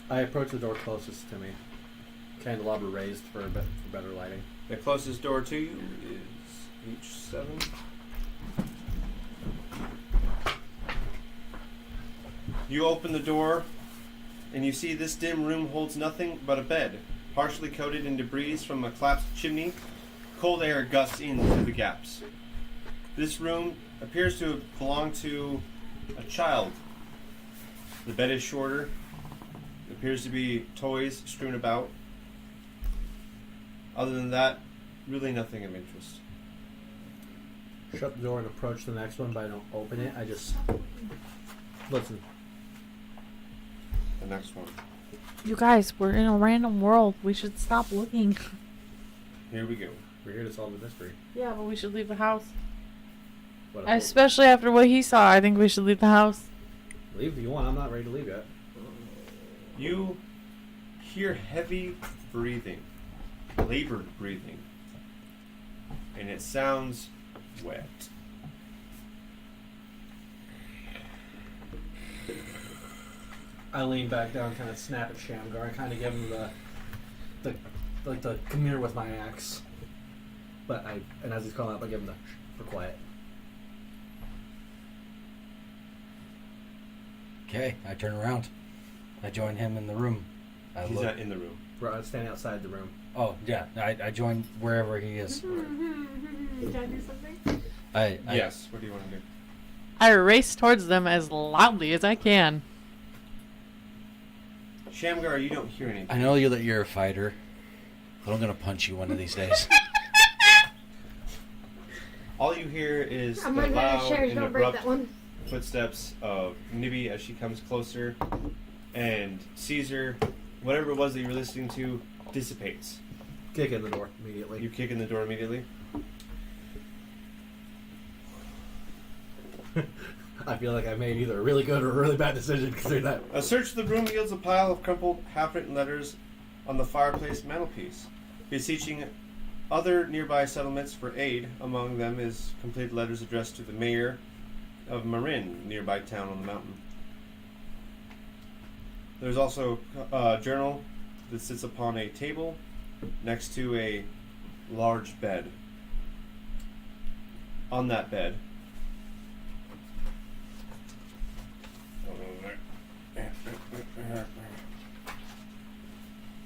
I approach the door closest to me. Candelabra raised for a bit for better lighting. The closest door to you is H7. You open the door, and you see this dim room holds nothing but a bed, partially coated in debris from a collapsed chimney. Cold air gusts in through the gaps. This room appears to have belonged to a child. The bed is shorter. There appears to be toys strewn about. Other than that, really nothing of interest. Shut the door and approach the next one, but I don't open it. I just listen. The next one. You guys, we're in a random world. We should stop looking. Here we go. We're here to solve the mystery. Yeah, but we should leave the house. What Especially after what he saw, I think we should leave the house. leave if you want. I'm not ready to leave yet. You hear heavy breathing, labored breathing, and it sounds wet. I lean back down, kind of snap at Shamgar, and kind of give him the come here with my axe. But and as he's calling up, I give him the for quiet. Okay, I turn around. I join him in the room. He's not in the room. We're standing outside the room. Oh yeah, I join wherever he is. You trying to do something? I Yes. What do you want to do? I race towards them as loudly as I can. Shamgar, you don't hear anything. I know you that you're a fighter, but I'm gonna punch you one of these days. All you hear is I'm the running out of loud shares. and Don't break abrupt that one. footsteps of Nibby as she comes closer, and Caesar, whatever it was that you were listening to, dissipates. Kick in the door immediately. You kick in the door immediately. I feel like I made either a really good or a really bad decision considering that. A search of the room yields a pile of crumpled, half-written letters on the fireplace mantelpiece, beseeching other nearby settlements for aid. Among them is completed letters addressed to the mayor of Marin, nearby town on the mountain. There's also a journal that sits upon a table next to a large bed. On that bed,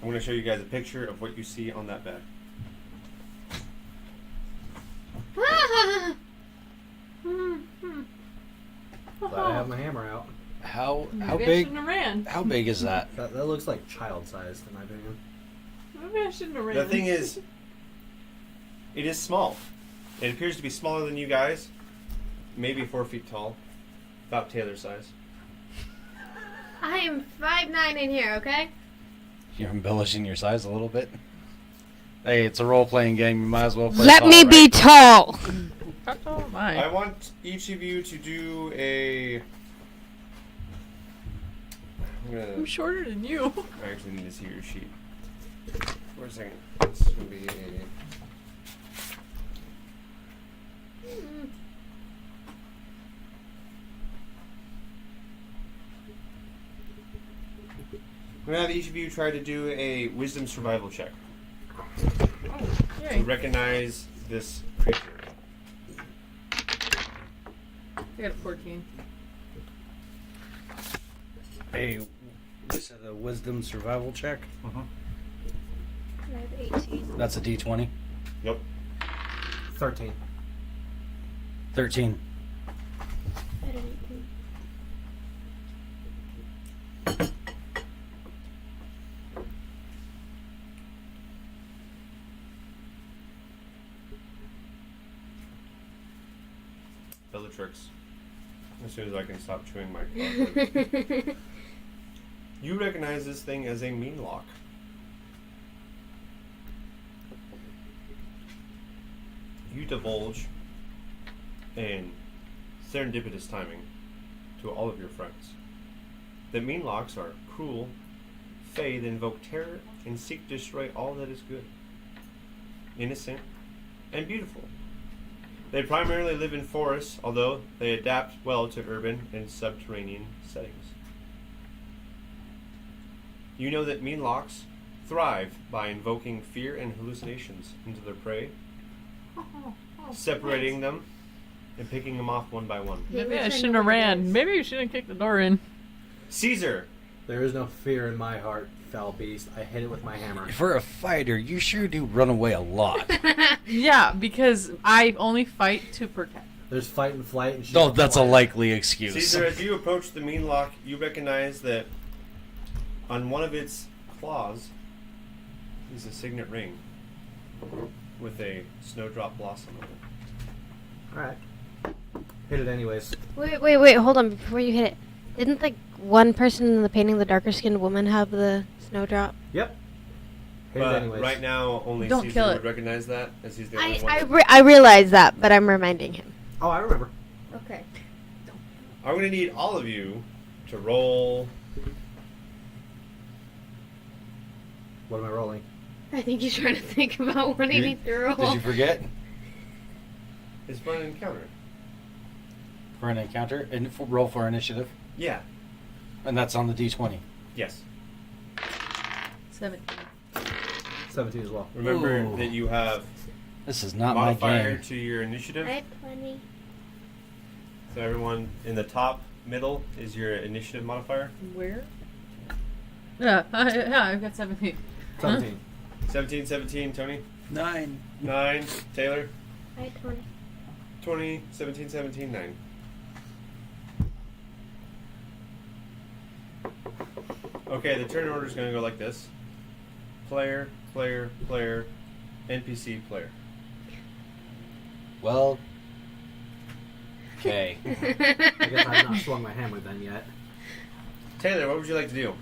I'm going to show you guys a picture of what you see on that bed. Glad I have my hammer out. How Maybe I big? shouldn't have ran. How big is that? That looks like child sized in my opinion. Maybe I shouldn't have ran. The thing is, it is small. It appears to be smaller than you guys, maybe 4 feet tall, about Taylor's size. I am 5'9" in here, okay? You're embellishing your size a little bit. Hey, it's a role-playing game. You might as well play. Let tall, me right? be tall. How tall am I? I want each of you to do a. I'm shorter than you. I actually need to see your sheet. For a second. This is going to be a. I'm going to have each of you try to do a wisdom survival check to Yay. recognize this creature. I got a 14. Hey, this is a wisdom survival check. I have 18. That's a D20. Yep. 13. 13. I had an 18. Bellatrix. As soon as I can stop chewing my cloth. You recognize this thing as a meanlock. You divulge in serendipitous timing to all of your friends that meanlocks are cruel, fey that invoke terror and seek to destroy all that is good, innocent, and beautiful. They primarily live in forests, although they adapt well to urban and subterranean settings. You know that meanlocks thrive by invoking fear and hallucinations into their prey, separating them, and picking them off one by one. Maybe I shouldn't have ran. Maybe you shouldn't have kicked the door in. Caesar! There is no fear in my heart, foul beast. I hit it with my hammer. For a fighter, you sure do run away a lot. Yeah, because I only fight to protect. There's fight and flight and shit. Oh, that's a likely excuse. Caesar, as you approach the meanlock, you recognize that on one of its claws is a signet ring with a snowdrop blossom on it. Alright. Hit it anyways. Wait, hold on. Before you hit it, didn't like one person in the painting, the darker skinned woman, have the snowdrop? Yep. Hit it But anyways. right now, only Don't Caesar kill would it. recognize that, as he's the only one. I realize that, but I'm reminding him. Oh, I remember. Okay. I'm going to need all of you to roll. What am I rolling? I think he's trying to think about what he You- needs to roll. Did you forget? It's for an encounter. For an encounter? And roll for initiative? Yeah. And that's on the D20. Yes. 17. 17 as well. Remember Ooh. that you have This is not my modifier game. to your initiative. I had 20. So everyone in the top middle is your initiative modifier. Where? Yeah, I've got 17. 17. 17, 17, Tony. 9. 9, Taylor. I had 20. 20, 17, 17, 9. Okay, the turn order is going to go like this. Player, player, player, NPC, player. Well. Okay. I guess I've not swung my hammer then yet. Taylor, what would you like to do?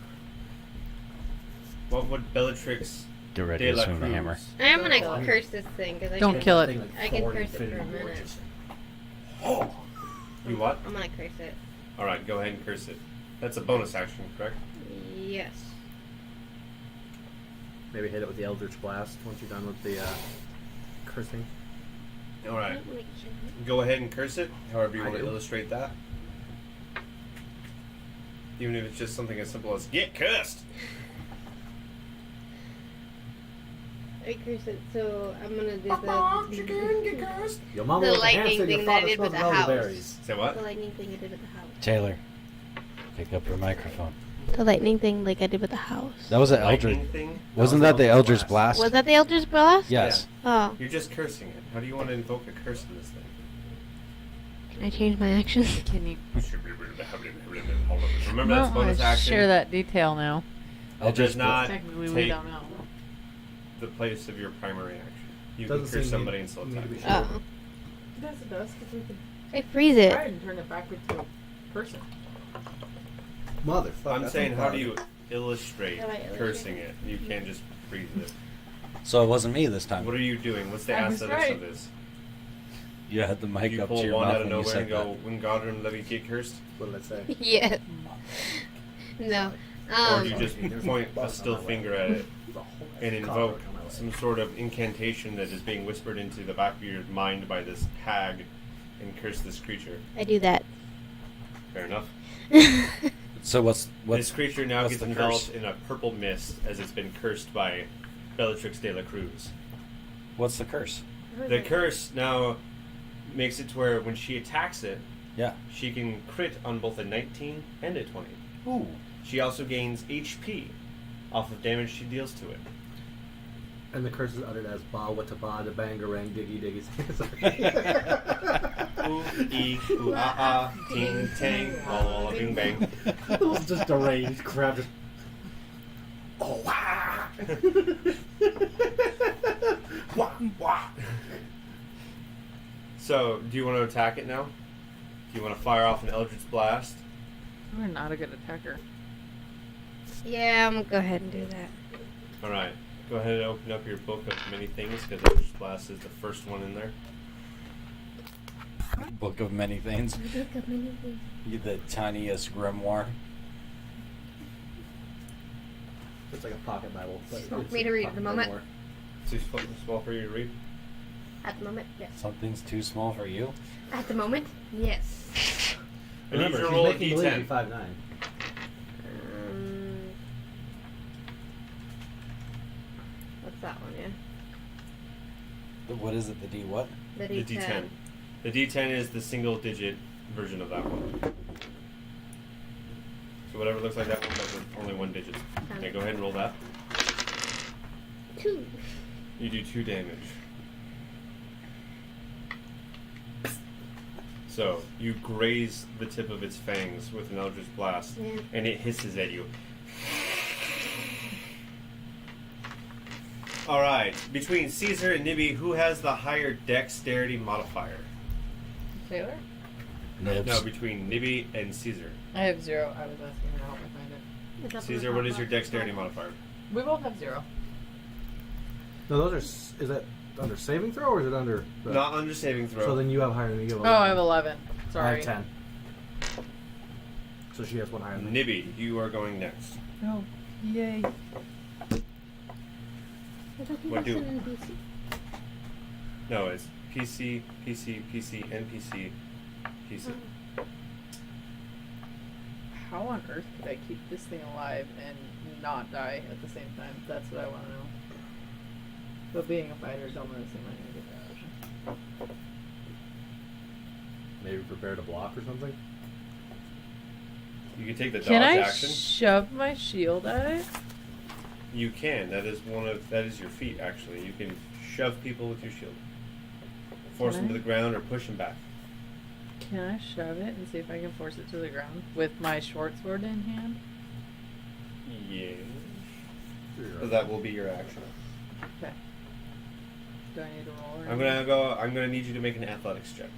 What would Bellatrix Get ready de to la swing the Cruz? hammer. I am gonna Don't curse this thing because I Don't can, kill it. Thing like I can Thor curse it for a Infinity War minute. just- You what? I'm gonna curse it. All right, go ahead and curse it. That's a bonus action, correct? Yes. Maybe hit it with the Eldritch Blast once you're done with the cursing. All right. Go ahead and curse it, however you I want to do. illustrate that. Even if it's just something as simple as "get cursed." I curse it, so I'm gonna do get cursed. Your mama The was a lightning hamster, your thing that I father did with smells the house. elderberries. Say what? the lightning thing I did with the house. Taylor, pick up your microphone. The lightning thing like I did with the house. That was an Lightning Eldritch. thing? Wasn't that the Eldritch Blast? Was that the Eldritch Blast? Yes. Oh, You're just cursing it. How do you want to invoke a curse in this thing? can I change my action? Can you? Remember that's bonus action. Share that detail now. It does not Technically, we take don't know. the place of your primary action. You Doesn't can curse seem somebody need- and still need to attack. be Oh, Yes, it does. Because we can I freeze it. try and turn it back into a person. Motherfucker. I'm that's saying, how do unfair. you illustrate How do I illustrate cursing it? You can't just freeze it. So it wasn't me this time. What are you doing? What's the I was aesthetics right. of this? You had the mic You up pull to your one mouth out of when you nowhere said and go, "Wingardium Leviosa cursed," What did I say? Yes. No. or do you just point a still finger at it and invoke Copper on my leg. some sort of incantation that is being whispered into the back of your mind by this hag and curse this creature? I do that. Fair enough. that. So what's This creature now what's gets the enveloped curse? in a purple mist as it's been cursed by Bellatrix de la Cruz. What's the curse? The curse now makes it to where when she attacks it, Yeah. she can crit on both a 19 and a 20. Ooh. She also gains HP off of damage she deals to it. And the curse is uttered as ba wata ba da bangarang diggy diggy. Ooh, ee, ooh, ah, ah, ting, tang, walla, walla, bing, bang. It was just deranged crap. Just... Oh, wow! Wah, wah. So, do you want to attack it now? Do you want to fire off an Eldritch Blast? We're not a good attacker. Yeah, I'm gonna go ahead and do that. Alright, go ahead and open up your book of many things, because Eldritch Blast is the first one in there. Book of many things. You the tiniest grimoire. It's like a pocket Bible. But Want it's me to a read pocket at the moment? memoir. Too small for you to read? At the moment, yes. Something's too small for you. At the moment, yes. I need you Remember, to she's roll a making believe d10. be 5'9". What's that one? Yeah. What is it? The D what? The The D10. D10. The D10 is the single digit version of that one. So whatever looks like that one, that's only one digit. Okay, go ahead and roll that. 2. You do 2 damage. So, you graze the tip of its fangs with an Eldritch Blast, Yeah. and it hisses at you. Alright, between Caesar and Nibby, who has the higher dexterity modifier? Taylor? Nibs. No, between Nibby and Caesar. I have 0. I was asking her to help me find it. Caesar, what is your dexterity modifier? We both have 0. No, those are. Is that under saving throw or is it under? The, Not under saving throw. So then you have higher than me. You have Oh, I have 11. I Sorry. have 10. So she has one higher than me. Nibby, you are going next. Oh, yay. What do? No, it's PC, PC, PC, NPC, PC. How on earth could I keep this thing alive and not die at the same time? That's what I want to know. But being a fighter, don't really seem like a good option. Maybe prepare to block or something. You can take the dodge Can I action. shove my shield at it? You can. That is your feat actually. You can shove people with your shield. Force Can them to I? the ground or push them back. Can I shove it and see if I can force it to the ground with my short sword in hand? Yeah. So that will be your action. Okay. Do I need to roll? Or I'm gonna need you to make an athletics check.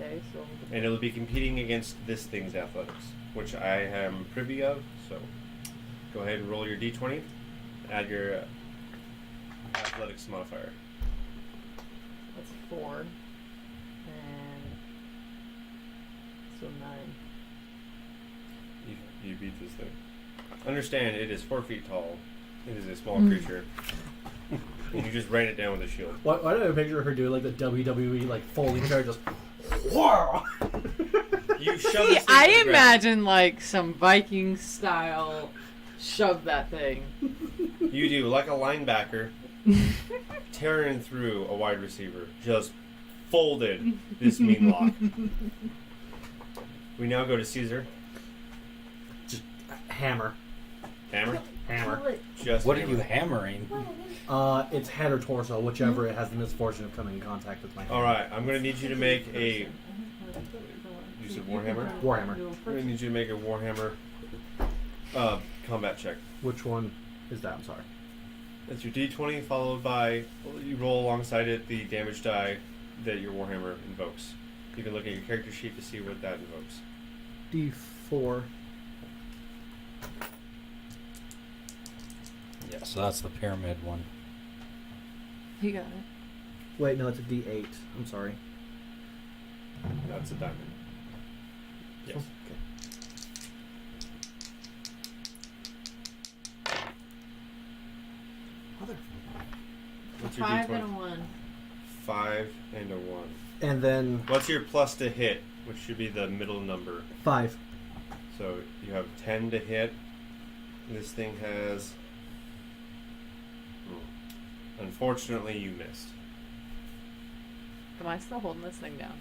Okay, so And it'll be competing against this thing's athletics, which I am privy of, so go ahead and roll your d20. Add your athletics modifier. that's 4. And So 9. You beat this thing. Understand, it is 4 feet tall. It is a small Mm. creature. And you just ran it down with a shield. Why do I picture her doing like the WWE like folding chair, just whoa? You shove See, this thing to I the ground. imagine like some Viking style shove that thing. You do, like a linebacker, tearing through a wide receiver. Just folded this mean lock. We now go to Caesar. Just hammer. Hammer. Just What are hammer. you hammering? It's head or torso, whichever it has the misfortune of coming in contact with my hand. Alright, I'm going to need you to make a... You said Warhammer? Warhammer. I'm going to need you to make a Warhammer combat check. Which one is that? I'm sorry. That's your d20 followed by... You roll alongside it the damage die that your Warhammer invokes. You can look at your character sheet to see what that invokes. D4. Yeah, so that's the pyramid one. You got it. Wait, no, it's a D8. I'm sorry. That's a diamond. Yes. Okay. Mother. What's your 5 d20? and a 1. 5 and a 1. And then What's your plus to hit, which should be the middle number? 5. So you have 10 to hit. This thing has... Unfortunately, you missed. Am I still holding this thing down?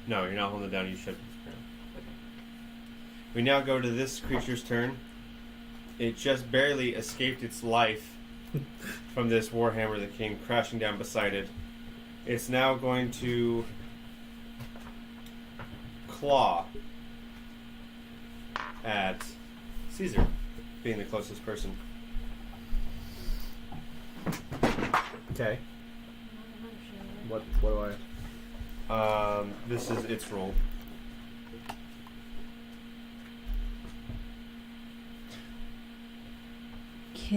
No, you're not holding it down. You shoved it to the ground. We now go to this creature's turn. It just barely escaped its life from this warhammer that came crashing down beside it. It's now going to claw at Caesar, being the closest person. Okay. What do I... This is its roll.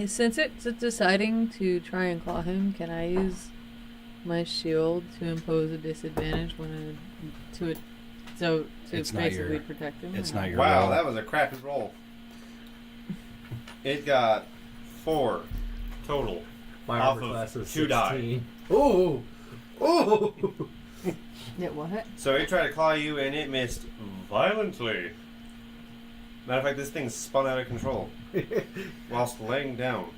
Since it's deciding to try and claw him, can I use my shield to impose a disadvantage to It's not basically your- protect him? It's not your Wow, roll. that was a crappy roll. It got 4 total. My Off armor of class is 2 die. 16. Ooh! Ooh! Yeah, what? So it tried to claw you and it missed violently. Matter of fact, this thing spun out of control whilst laying down.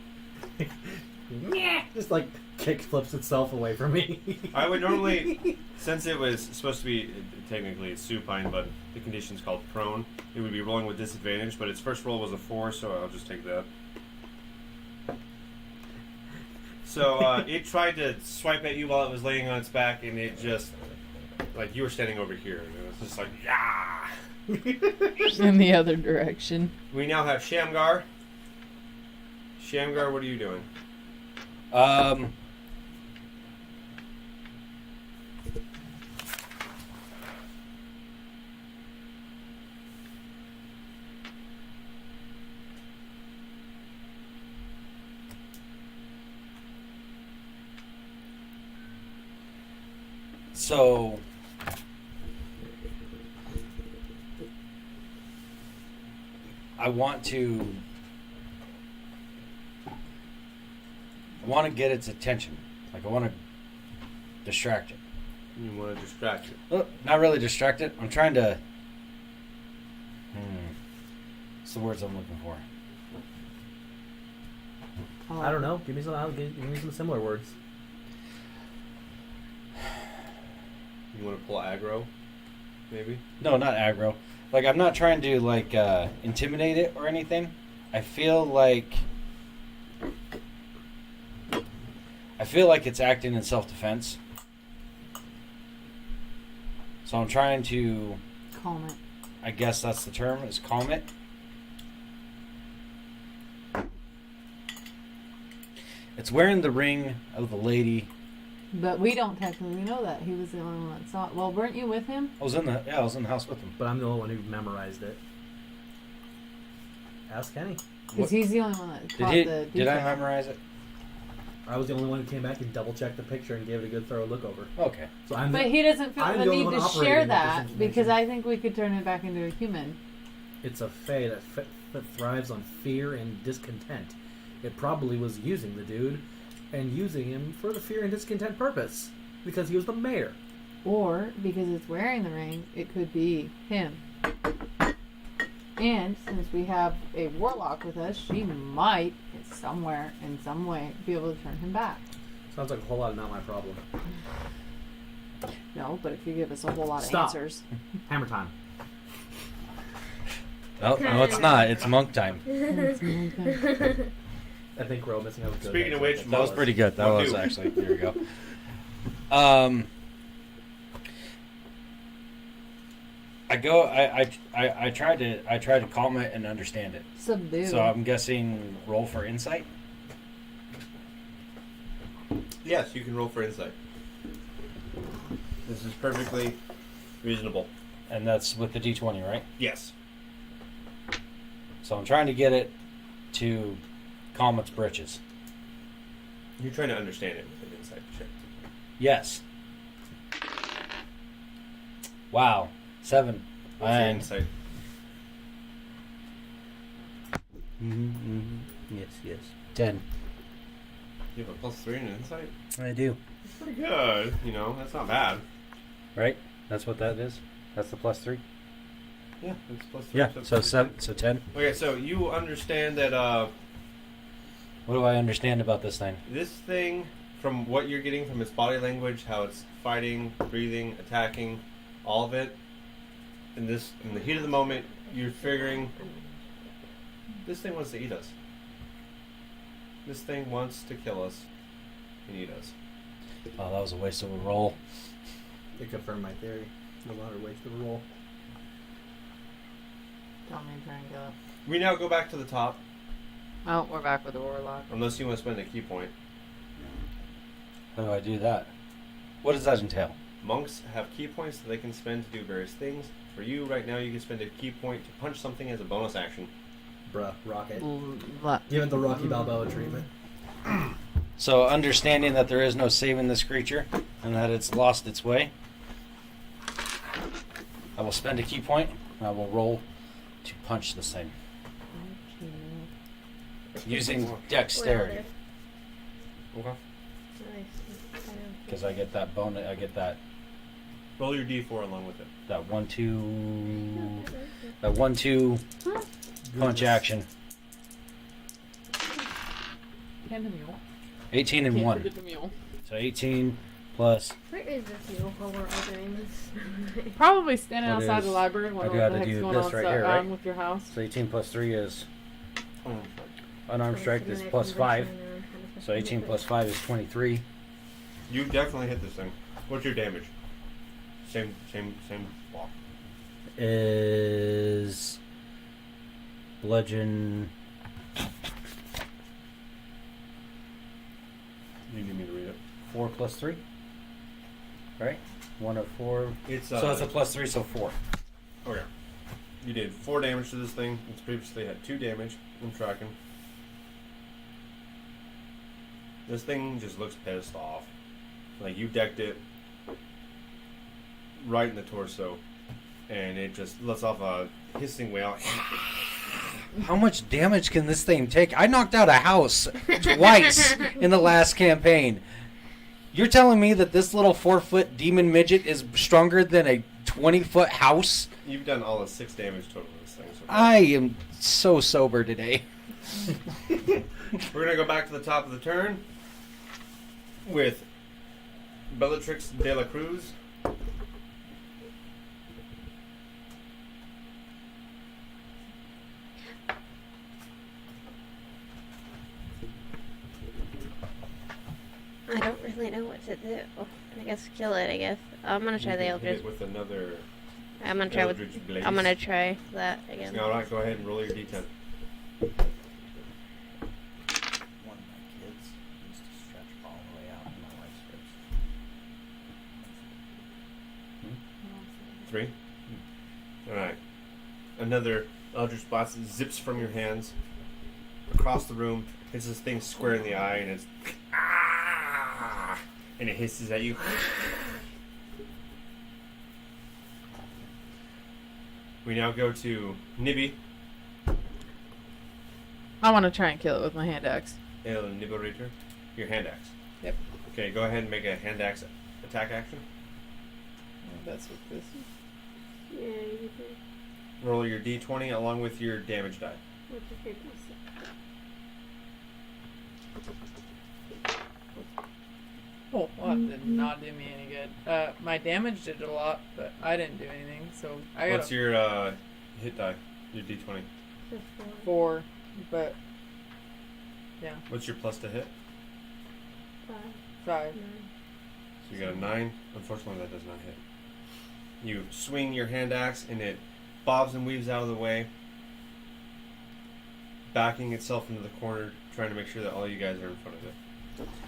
Just like kick flips itself away from me. I would normally, since it was supposed to be technically supine, but the condition's called prone, it would be rolling with disadvantage, but its first roll was a 4, so I'll just take that. So it tried to swipe at you while it was laying on its back, and it just, like, you were standing over here, and it was just like, yeah. In the other direction. We now have Shamgar. Shamgar, what are you doing? So I want to get its attention. Like I want to distract it. You want to distract it. Well, not really distract it. I'm trying to. What's the words I'm looking for? I don't know. Give me some similar words. You want to pull aggro, maybe? No, not aggro. Like I'm not trying to like intimidate it or anything. I feel like it's acting in self-defense. So I'm trying to, Calm it. I guess that's the term, is calm it. It's wearing the ring of the lady. But we don't technically know that. He was the only one that saw it. Well, weren't you with him? I was in the house with him. But I'm the only one who memorized it. Ask Kenny. Because he's the only one that caught the Did I detail. memorize it? I was the only one who came back and double checked the picture and gave it a good thorough look over. Okay. So I'm But he doesn't feel I'm the the only need one to operating share with this that information. because I think we could turn it back into a human. It's a fae that thrives on fear and discontent. It probably was using the dude and using him for the fear and discontent purpose because he was the mayor. Or because it's wearing the ring, it could be him. And since we have a warlock with us, she might, somewhere, in some way, be able to turn him back. Sounds like a whole lot of not my problem. No, but if you give us a whole lot Stop. of answers. Hammer time. Oh, no, it's not. It's monk time. I think we're all missing out. Speaking of which, That was pretty good. That Monk was do. actually. There we go. I tried to calm it and understand it. Subdue. So I'm guessing roll for insight. Yes, you can roll for insight. This is perfectly reasonable. And that's with the D20, right? Yes. So I'm trying to get it to calm its britches. You're trying to understand it with an insight check. Yes. Wow. 7. What's your And insight? yes. 10. You have a +3 in insight? I do. That's pretty good. You know, that's not bad. Right? That's what that is. That's the +3. Yeah, it's +3. Yeah. it's So pretty 7. good. So 10. Okay, so you understand that What do I understand about this thing? this thing, from what you're getting from its body language, how it's fighting, breathing, attacking, all of it, in the heat of the moment, you're figuring this thing wants to eat us. This thing wants to kill us and eat us. Oh, that was a waste of a roll. It confirmed my theory. No longer waste of a roll. Tell me to try and kill it. We now go back to the top, Oh, we're back with the warlock. unless you want to spend a key point. How do I do that? What does that entail? Monks have key points that they can spend to do various things. For you, right now, you can spend a key point to punch something as a bonus action. Bruh, Rocket. But Give it the Rocky Balboa treatment. So, understanding that there is no saving this creature and that it's lost its way, I will spend a key point and I will roll to punch this thing using dexterity Okay. because I get that bonus. I get that Roll your d4 along with it. that 1-2 punch action. and the mule. 18 and Can't 1. forget the mule. So 18 plus. Where is this mule while we're all doing this? Probably standing What outside is- the library. I Wondering gotta what the heck's do going this on right here, right? with your house. So 18 plus 3 is Oh, unarmed strike is plus 5. So 18 plus 5 is 23. you definitely hit this thing. What's your damage? Same wall. Is bludgeon. You need me to read it. 4 plus 3. Right? 1 of 4. It's So that's a plus 3, so 4. Okay. You did 4 damage to this thing. It's previously had 2 damage. I'm tracking. This thing just looks pissed off. Like you decked it right in the torso, and it just lets off a hissing wail. How much damage can this thing take? I knocked out a house twice in the last campaign. You're telling me that this little 4-foot demon midget is stronger than a 20-foot house? You've done all of 6 damage total to this thing. So far. I am so sober today. We're gonna go back to the top of the turn with Bellatrix de la Cruz. I don't really know what to do. I guess kill it. I guess I'm gonna try the You can hit Eldritch. it with another I'm gonna try with. Eldritch Blaze. I'm gonna try that again. All right, go ahead and roll your d10. One of my kids used to stretch all the way out in my wife's face. 3. All right. Another Eldritch Blast zips from your hands across the room. Hits this thing square in the eye, and it's and it hisses at you. We now go to Nibby, I want to try and kill it with my hand axe. El Nibberator. Your hand axe. Yep. Okay, go ahead and make a hand axe attack action. That's what this is. Yeah, you can. Roll your d20 along with your damage die. What's your favorite? Oh, well, that did not do me any good. My damage did a lot, but I didn't do anything, so I got What's your hit die? Your d20. Just 4, but yeah, What's your plus to hit? 5. So you got a 9. Unfortunately, that does not hit. You swing your hand axe and it bobs and weaves out of the way, backing itself into the corner, trying to make sure that all you guys are in front of it.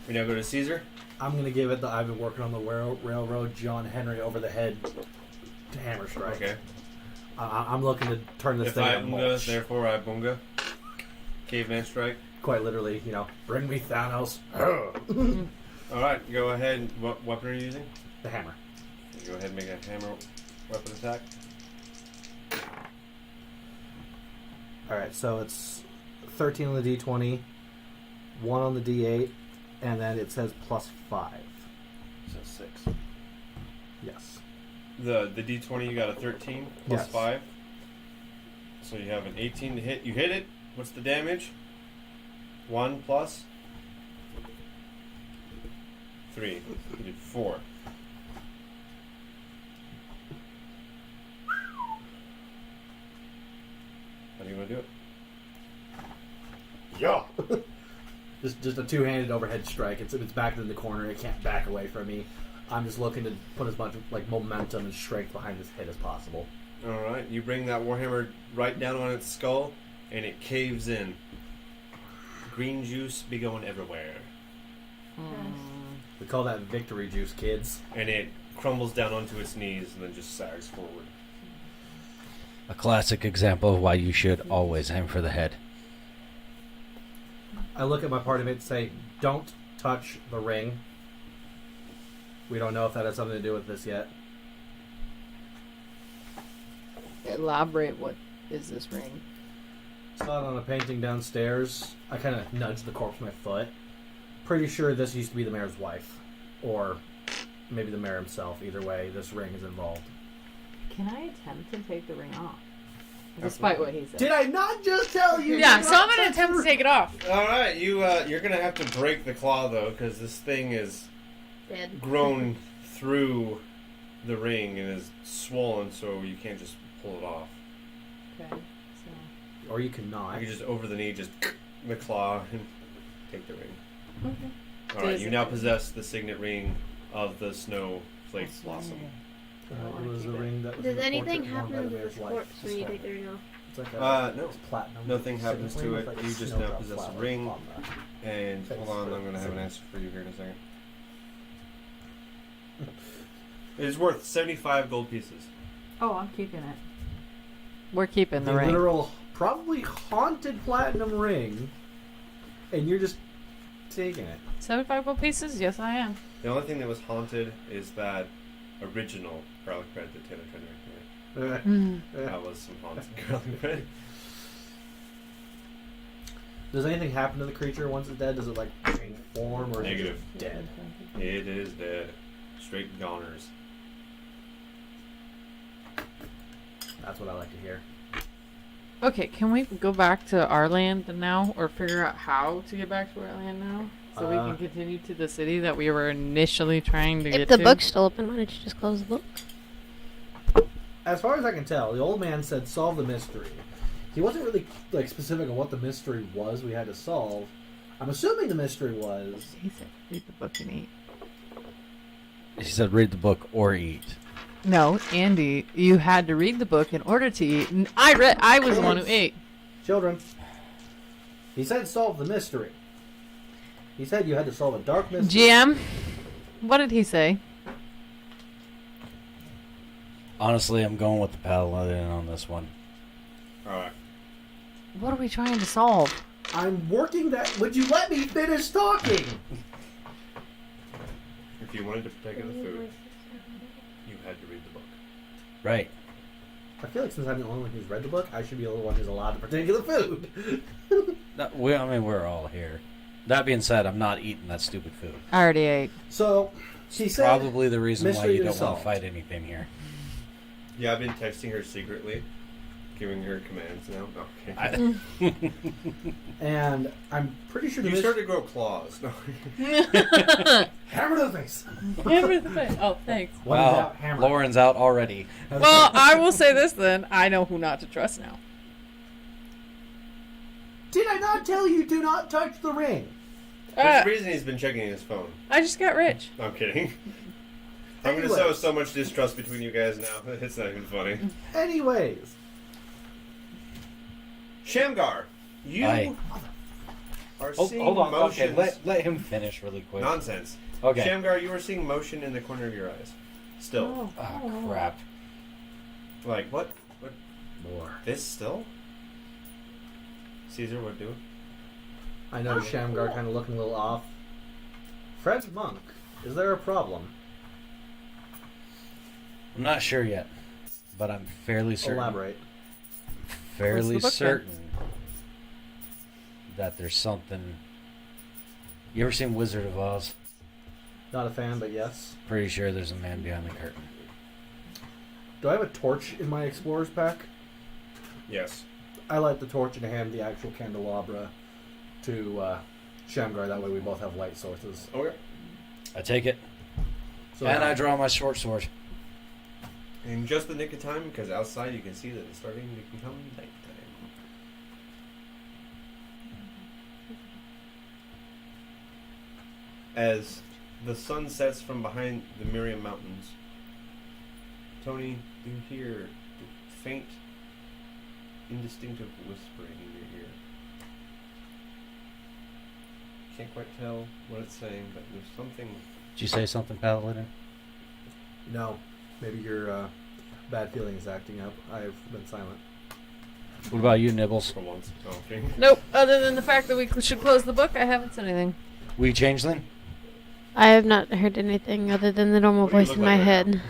We now go to Caesar. I'm gonna give it the I've been working on the railroad John Henry over the head hammer strike. Okay. I'm looking to turn this If thing I into bunga, mulch. therefore I bunga. Caveman strike. Quite literally, bring me Thanos. Alright, go ahead. What weapon are you using? The hammer. Go ahead and make a hammer weapon attack. Alright, so it's 13 on the D20, 1 on the D8, and then it says plus 5. So 6. Yes. The d20 you got a 13 plus Yes. 5. So you have an 18 to hit. You hit it. What's the damage? 1 plus 3. You did 4. How do you want to do it? Yeah. just a two-handed overhead strike. It's backed in the corner. It can't back away from me. I'm just looking to put as much momentum and strength behind this hit as possible. Alright, you bring that warhammer right down on its skull, and it caves in. Green juice be going everywhere. We call that victory juice, kids. And it crumbles down onto its knees and then just sags forward. A classic example of why you should always aim for the head. I look at my party mate and say, don't touch the ring. We don't know if that has something to do with this yet. Elaborate. What is this ring? Saw it on a painting downstairs. I kind of nudged the corpse with my foot. Pretty sure this used to be the mayor's wife. Or maybe the mayor himself. Either way, this ring is involved. Can I attempt to take the ring off? Despite what he said. Did I not just tell you? Yeah, do so not I'm gonna touch attempt the to take it off. Alright, you're gonna have to break the claw though, because this thing is Dead. grown through the ring and is swollen, so you can't just pull it off. Okay, so Or you cannot. You can just over the knee, just the claw and take the ring. okay. Alright, Does you it- now possess the signet ring of the snowflake blossom. It was a ring that was Does in a anything portrait worn by happen the to mayor's this wife. corpse when you take it or no? It's like a, No. it's platinum. Nothing happens signet to ring it. with, like, You just now snowdrop possess a flowers ring. on the- And Face hold on, for I'm going to have an signet. answer for you here in a second. It is worth 75 gold pieces. Oh, I'm keeping it. We're keeping the The ring. literal, probably haunted platinum ring, and you're just taking it. 75 gold pieces? Yes, I am. The only thing that was haunted is that original garlic bread that Taylor tried to make. That was some haunted garlic bread. Does anything happen to the creature once it's dead? Does it change form or Negative. is it just dead? It is dead. Straight goners. That's what I like to hear. Okay, can we go back to our land now, or figure out how to get back to our land now, so we can continue to the city that we were initially trying to get If the to? book's still open, why don't you just close the book? As far as I can tell, the old man said solve the mystery. He wasn't really specific on what the mystery was we had to solve. I'm assuming the mystery was He said, read the book and eat. He said, read the book or eat. No, Andy, you had to read the book in order to eat. I was the one who ate. children. He said solve the mystery. He said you had to solve a dark mystery. GM, what did he say? Honestly, I'm going with the paladin on this one. Alright. What are we trying to solve? I'm working that. Would you let me finish talking? You're If you wanted to partake of the food, you had to read the book. Right. I feel like since I'm the only one who's read the book, I should be the only one who's allowed to partake of the food. No, I mean, we're all here. That being said, I'm not eating that stupid food. I already ate. So, she said... Probably the reason why mystery you don't want unsolved. to fight anything here. Yeah, I've been texting her secretly, giving her commands now. No, okay. And I'm pretty sure the You mystery... started to grow claws. No. Hammer to the face! Oh, thanks. One is Wow, out, hammer. Lauren's out already. Well, I will say this then. I know who not to trust now. Did I not tell you do not touch the ring? There's a reason he's been checking his phone. I just got rich. No, I'm kidding. I'm going to sow so much distrust between you guys now. It's not even funny. Anyways. Shamgar, you Aye. are Oh, seeing hold on. motions. Okay, let him finish really quick. Nonsense. Okay. Shamgar, you are seeing motion in the corner of your eyes. Still. Oh, crap. Like, what? What? More. This still? Caesar, what do? I know Shamgar kind of looking a little off. Fred Monk, is there a problem? I'm not sure yet, but I'm fairly certain. Elaborate. Fairly What's the book certain that there's something. You ever seen Wizard of Oz? Not a fan, but yes. Pretty sure there's a man behind the curtain. Do I have a torch in my explorer's pack? Yes. I light the torch and hand the actual candelabra to Shamgar. That way we both have light sources. Okay. I take it, So and I draw my short sword. In just the nick of time, because outside you can see that it's starting to become nighttime. As the sun sets from behind the Miriam Mountains, Tony, you hear the faint, indistinctive whispering in your ear. Can't quite tell what it's saying, but there's something. Did you say something, Paladin? No. Maybe your bad feeling is acting up. I've been silent. What about you, Nibbles? For once. Oh, okay. Nope. Other than the fact that we should close the book, I haven't said anything. We changeling? I have not heard anything other than the normal What do you voice look in like my right head.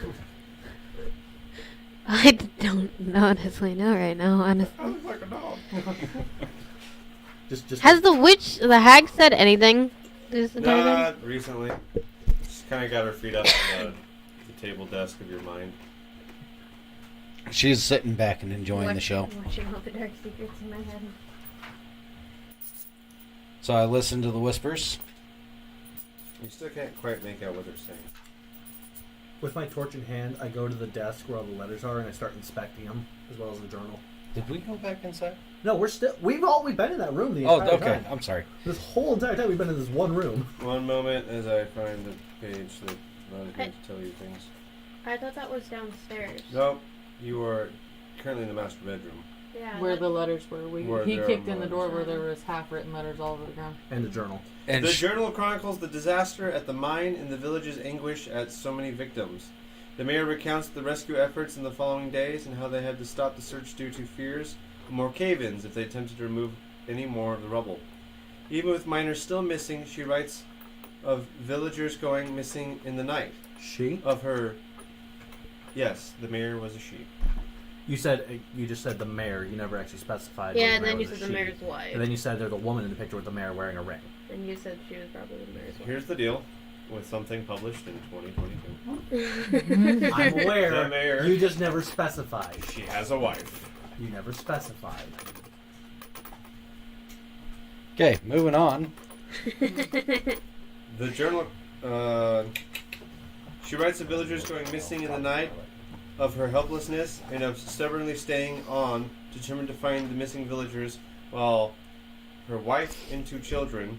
I don't honestly know right now. Honestly, I look like a dog. Just has the hag said anything this entire time? Not recently. Just kind of got her feet up on the table desk of your mind. She's sitting back and enjoying the show. Watching all the dark secrets in my head. So I listen to the whispers. You still can't quite make out what they're saying. with my torch in hand, I go to the desk where all the letters are and I start inspecting them as well as the journal. Did we go back inside? No, we've been in that room the Oh, entire okay. time. I'm sorry. This whole entire time we've been in this one room. One moment as I find the page that allows me to tell you things. I thought that was downstairs. Nope, you are currently in the master bedroom. Yeah. Where the letters were. Where He there kicked are in the door letters. where there was half-written letters all over the ground. And the journal. And The journal chronicles the disaster at the mine and the village's anguish at so many victims. The mayor recounts the rescue efforts in the following days and how they had to stop the search due to fears of more cave-ins if they attempted to remove any more of the rubble. Even with miners still missing, she writes of villagers going missing in the night. She? Of her... Yes, the mayor was a she. You just said the mayor. You never actually specified. Yeah, whether and the then mayor you was said a the she. mayor's wife. And then you said there's a woman in the picture with the mayor wearing a ring. And you said she was probably the mayor's wife. Here's the deal with something published in 2022. I'm The aware. mayor. You just never specified. She has a wife. You never specified. okay, moving on. The journal, she writes of villagers going missing in the night, of her helplessness, and of stubbornly staying on, determined to find the missing villagers, while her wife and 2 children,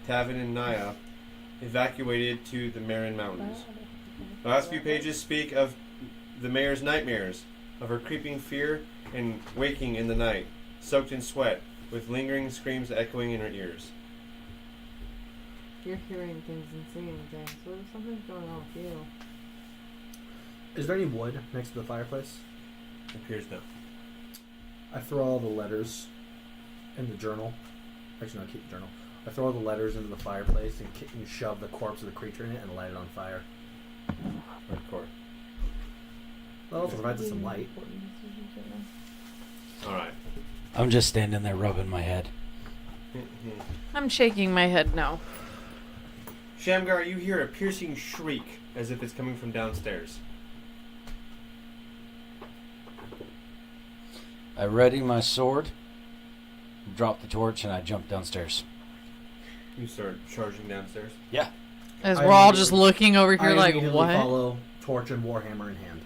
Tavin and Naya, evacuated to the Marin Mountains. The last few pages speak of the mayor's nightmares, of her creeping fear and waking in the night, soaked in sweat, with lingering screams echoing in her ears. You're hearing things and seeing things. So something's going on with you. Is there any wood next to the fireplace? Appears no. I throw all the letters in the journal. Actually, no, I keep the journal. I throw the letters into the fireplace and shove the corpse of the creature in it and light it on fire. Hardcore. That also provides us some light. Alright. I'm just standing there rubbing my head. I'm shaking my head no. Shamgar, you hear a piercing shriek as if it's coming from downstairs. I ready my sword, drop the torch, and I jump downstairs. You start charging downstairs. Yeah. As I we're all immediately- just looking over here I like, immediately what? follow, torch and warhammer in hand.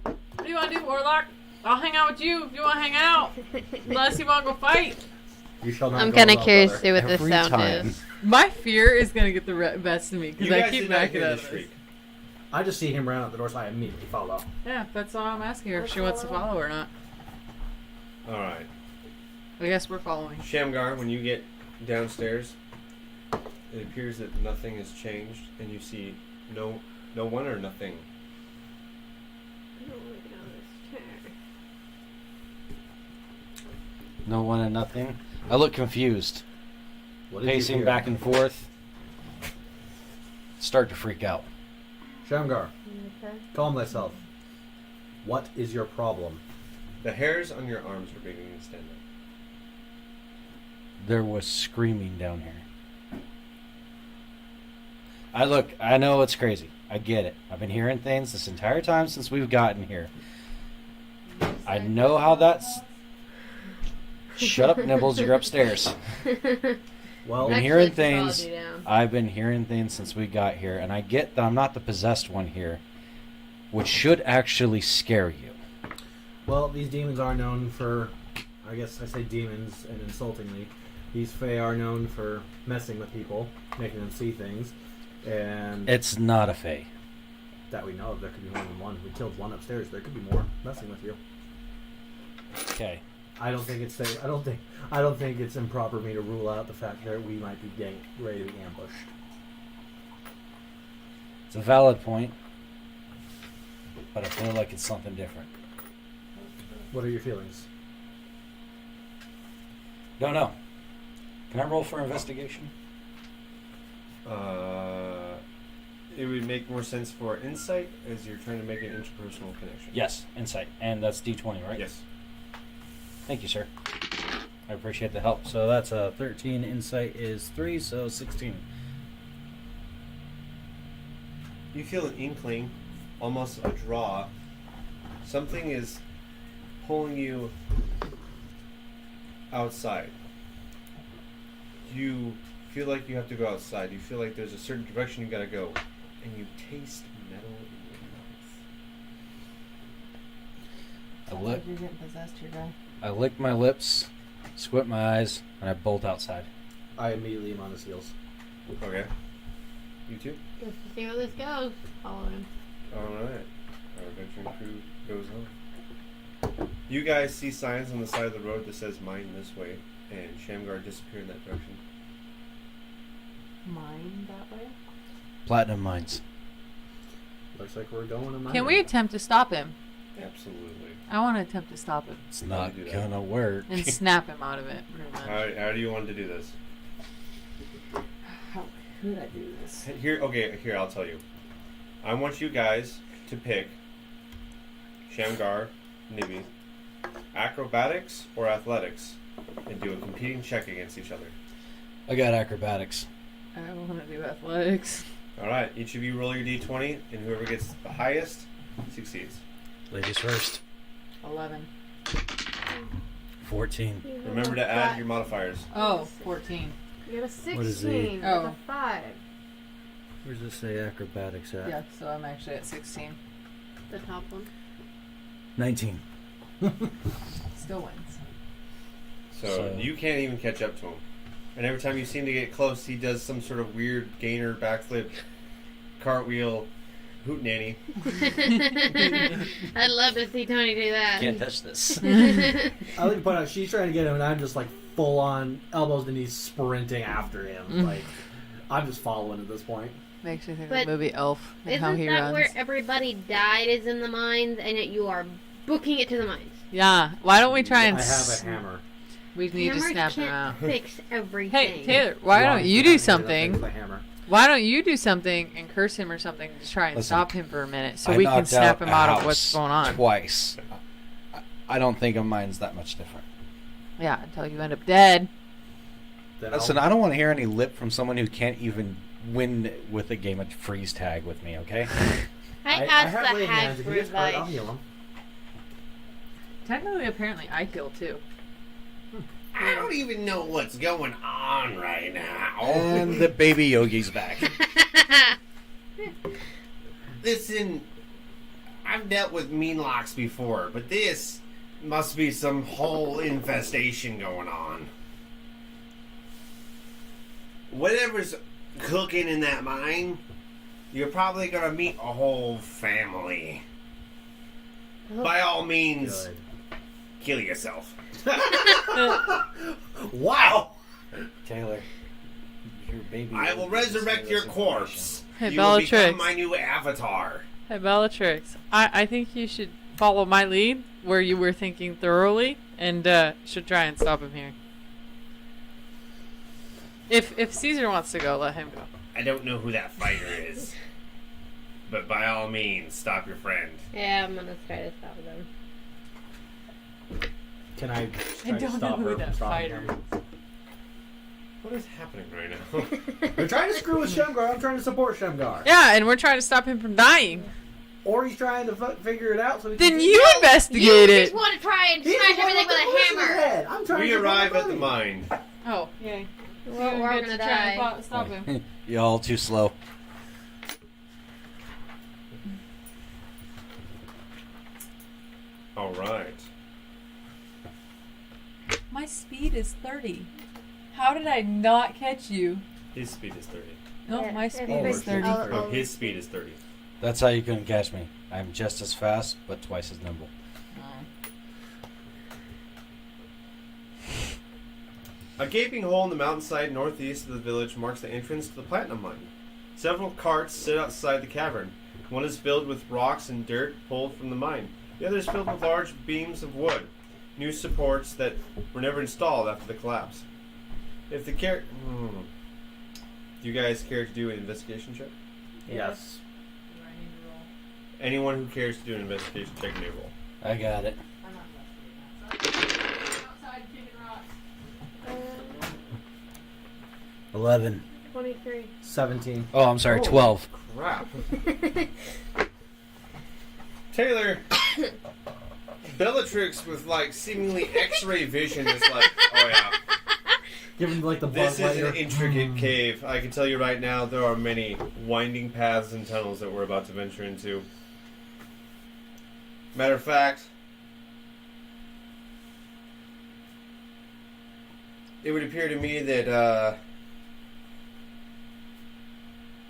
What do you want to do, Warlock? I'll hang out with you if you want to hang out. Unless you want to go fight. You shall not I'm go kind of without curious to brother. see what this Every sound time. is. My fear is going to get the best of me because You I guys keep did not backing hear out the of this. shriek. I just see him run out the door, so I immediately follow. Yeah, that's all I'm asking her if she wants to follow or not. Alright. I guess we're following. Shamgar, when you get downstairs, it appears that nothing has changed, and you see no one or nothing. No one and nothing. I look confused. What did you Pacing hear? back and forth. Start to freak out. Shamgar, calm thyself. What is your problem? The hairs on your arms are beginning to stand up. There was screaming down here. I know it's crazy. I get it. I've been hearing things this entire time since we've gotten here. I know how that's... Shut up, Nibbles. You're upstairs. Well, Been Next hearing week's things. apology down. I've been hearing things since we got here, and I get that I'm not the possessed one here, which should actually scare you. well, these demons are known for, I guess I say demons and insultingly, these Fae are known for messing with people, making them see things, and It's not a fae. that we know of, there could be more than one. We killed one upstairs. There could be more messing with you. Okay. I don't think it's safe. I don't think it's improper for me to rule out the fact that we might be getting ready to be ambushed. It's a valid point, but I feel like it's something different. What are your feelings? Don't know. Can I roll for investigation? It would make more sense for insight as you're trying to make an interpersonal connection. Yes, insight. And that's D20, right? Yes. Thank you, sir. I appreciate the help. So that's a 13. Insight is 3, so 16. You feel an inkling, almost a draw. Something is pulling you outside. You feel like you have to go outside. You feel like there's a certain direction you gotta go. And you taste metal in your mouth. I lick, You're getting possessed here, guy. I lick my lips, squint my eyes, and I bolt outside. I immediately am on his heels. Okay. You too? Just to see where this goes. Follow him. Alright. Our veteran crew goes on. You guys see signs on the side of the road that says mine this way, and Shamgar disappear in that direction. Mine that way? Platinum mines. Looks like we're going to Can we attempt to stop him? Absolutely. I want to attempt to stop him It's How not do you do that? gonna work. and snap him out of it. Pretty much. How do you want to do this? How could I do this? Here, I'll tell you. I want you guys to pick Shamgar, Nibby, acrobatics or athletics, and do a competing check against each other. I got acrobatics. I want to do athletics. Alright, each of you roll your d20, and whoever gets the highest succeeds. Ladies first. 11. 14. Remember to add your modifiers. Oh, 14. You got a 16. What is the- That's Oh. a 5. Where does it say acrobatics at? Yeah, so I'm actually at 16. The top one. 19. Still wins. So you can't even catch up to him. And every time you seem to get close, he does some sort of weird gainer, backflip, cartwheel, hootenanny. I'd love to see Tony do that. Can't touch this. I like to point out she's trying to get him, and I'm just like full on elbows and knees sprinting after him. Like I'm just following at this point. Makes me think But of the movie Elf and how Isn't he that runs. where everybody died is in the mines, and yet you are booking it to the mines? Yeah. Why don't we try and I have a hammer. We need to Hammers snap him can't out. fix everything. Hey, Taylor, why Well, don't you I do hit something? with a hammer. Why don't you do something and curse him or something to try and Listen, stop him for a minute so I we can knocked snap out him a out of house what's going on? twice. I don't think mine's that much different. Yeah, until you end up dead. Then Listen, I'll- I don't want to hear any lip from someone who can't even win with a game of freeze tag with me, okay? I asked have the lay hag hands. If for he gets hurt, I'll advice. heal him. Technically, apparently, I kill too. I don't even know what's going on right now. And the baby Yogi's back. Listen, I've dealt with mean locks before, but this must be some whole infestation going on. Whatever's cooking in that mine, you're probably gonna meet a whole family. By all means, Good. kill yourself. Wow. Taylor, your baby. I will Yogi just resurrect gave your us corpse. Hey, You will become Bellatrix. my new avatar. Hey, Bellatrix, I think you should follow my lead where you were thinking thoroughly and should try and stop him here. If Caesar wants to go, let him go. I don't know who that fighter is. But by all means, stop your friend. Yeah, I'm gonna try to stop them. Can I I try to don't know stop who her that from stopping fighter him? is. What is happening right now? They're trying to screw with Shemgar. I'm trying to support Shemgar. Yeah, and we're trying to stop him from dying. Or he's trying to figure it out so he Then can you investigate You it. just want to try and He's smash the one everything with the a bullets in his hammer. head. I'm trying We to arrive at the money. mine. Oh, yay. Well, we're gonna die. Stop him. Y'all too slow. All right. My speed is 30. How did I not catch you? His speed is 30. No, Yeah, my speed everybody- is 30. Oh, his speed is 30. That's how you couldn't catch me. I'm just as fast, but twice as nimble. A gaping hole in the mountainside northeast of the village marks the entrance to the platinum mine. Several carts sit outside the cavern. One is filled with rocks and dirt pulled from the mine. The other is filled with large beams of wood, new supports that were never installed after the collapse. If the Do you guys care to do an investigation check? Yes. Anyone who cares to do an investigation check may roll. I got it. 11. 23. 17. Oh, I'm sorry, Oh. 12. Crap. Taylor, Bellatrix with like seemingly X-ray vision is like, oh yeah, Give him like the this buzz is lighter. an intricate cave. I can tell you right now, there are many winding paths and tunnels that we're about to venture into. Matter of fact, it would appear to me that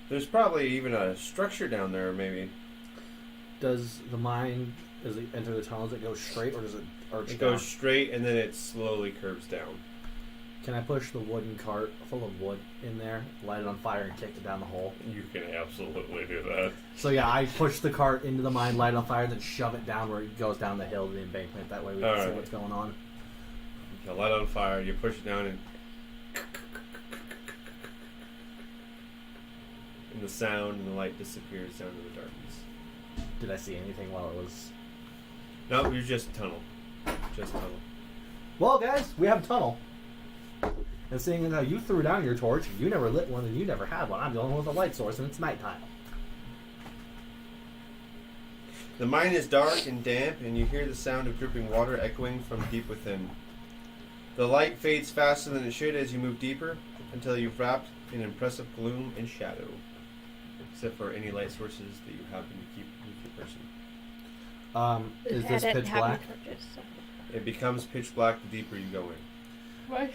there's probably even a structure down there, maybe. Does the mine, as it enter the tunnels, it goes straight or does it arch It down? goes straight and then it slowly curves down. Can I push the wooden cart full of wood in there, light it on fire, and kick it down the hole? You can absolutely do that. So yeah, I push the cart into the mine, light it on fire, then shove it down where it goes down the hill to the embankment. That way we can see Alright. what's going on. You light it on fire, you push it down, and the sound and the light disappears down to the darkness. Did I see anything while it was... No, you're just tunnel. Just tunnel. Well, guys, we have a tunnel. And seeing as how you threw down your torch, you never lit one and you never had one, I'm the only one with a light source and it's nighttime. The mine is dark and damp, and you hear the sound of dripping water echoing from deep within. The light fades faster than it should as you move deeper, until you've wrapped in impressive gloom and shadow. Except for any light sources that you happen to keep with your person. Is this pitch black? It becomes pitch black the deeper you go in.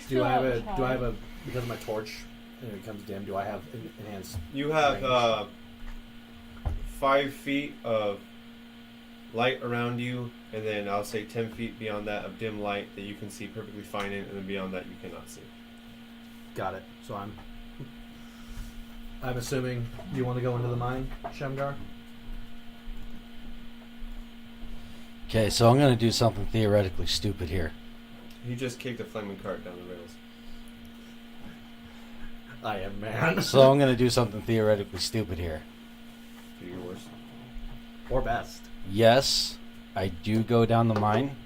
Do I have a because of my torch and it becomes dim, do I have enhanced? You have range? 5 feet of light around you, and then I'll say 10 feet beyond that of dim light that you can see perfectly fine in, and then beyond that you cannot see. Got it. So I'm assuming you want to go into the mine, Shemgar? Okay, so I'm going to do something theoretically stupid here. He just kicked a flaming cart down the rails. I am man. So I'm gonna do something theoretically stupid here. Do your worst. Or best. Yes, I do go down the mine,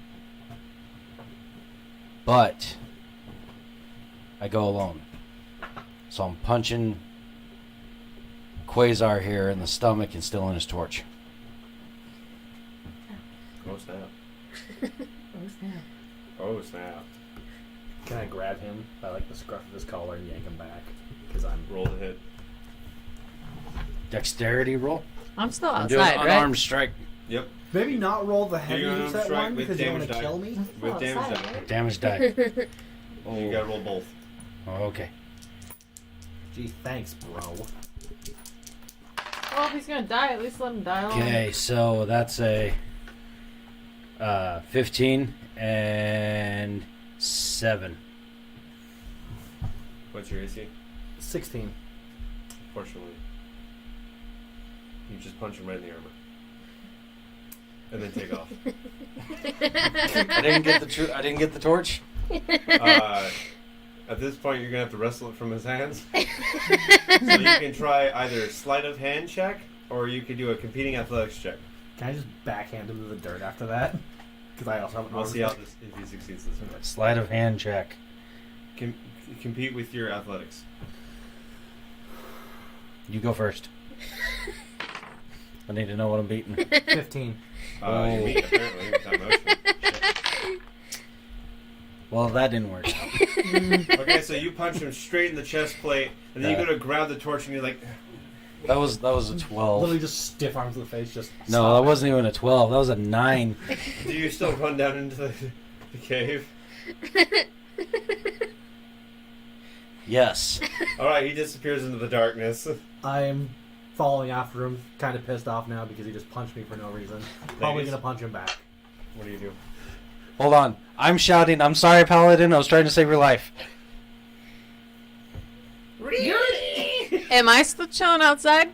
but I go alone. So I'm punching Quasar here in the stomach and still in his torch. Oh snap. Oh snap. Oh snap. Can I grab him by like the scruff of his collar and yank him back? Because I'm Roll to hit. Dexterity roll. I'm still I'm doing outside, right? unarmed strike. Yep. maybe not roll the heavy You're gonna use that strike one with because you want damage to die. kill me. With damage outside, die. right? Damage die. You gotta roll both. Oh, okay. Gee, thanks, bro. Well, if he's gonna die, at least let him die alone. Okay, so that's a 15 and 7. What's your AC? 16. Fortunately. You just punch him right in the armor. And then take off. I didn't get the torch. At this point, you're gonna have to wrestle it from his hands. So you can try either sleight of hand check, or you could do a competing athletics check. Can I just backhand him to the dirt after that? Because I also have an We'll arm see how check. this, if he succeeds this one. Sleight of hand check. Compete with your athletics. You go first. I need to know what I'm beating. 15. You meet apparently without motion. Shit. Well, that didn't work. Okay, so you punch him straight in the chest plate, and then you go to grab the torch, and you're like, That was a Literally 12. just stiff arms to the face, just No, stop that it. wasn't even a 12. That was a 9. do you still run down into the cave? Yes. Alright, he disappears into the darkness. I'm following after him, kind of pissed off now because he just punched me for no reason. Probably Ladies? gonna punch him back. What do you do? Hold on. I'm shouting, I'm sorry, Paladin. I was trying to save your life. Am I still chilling outside?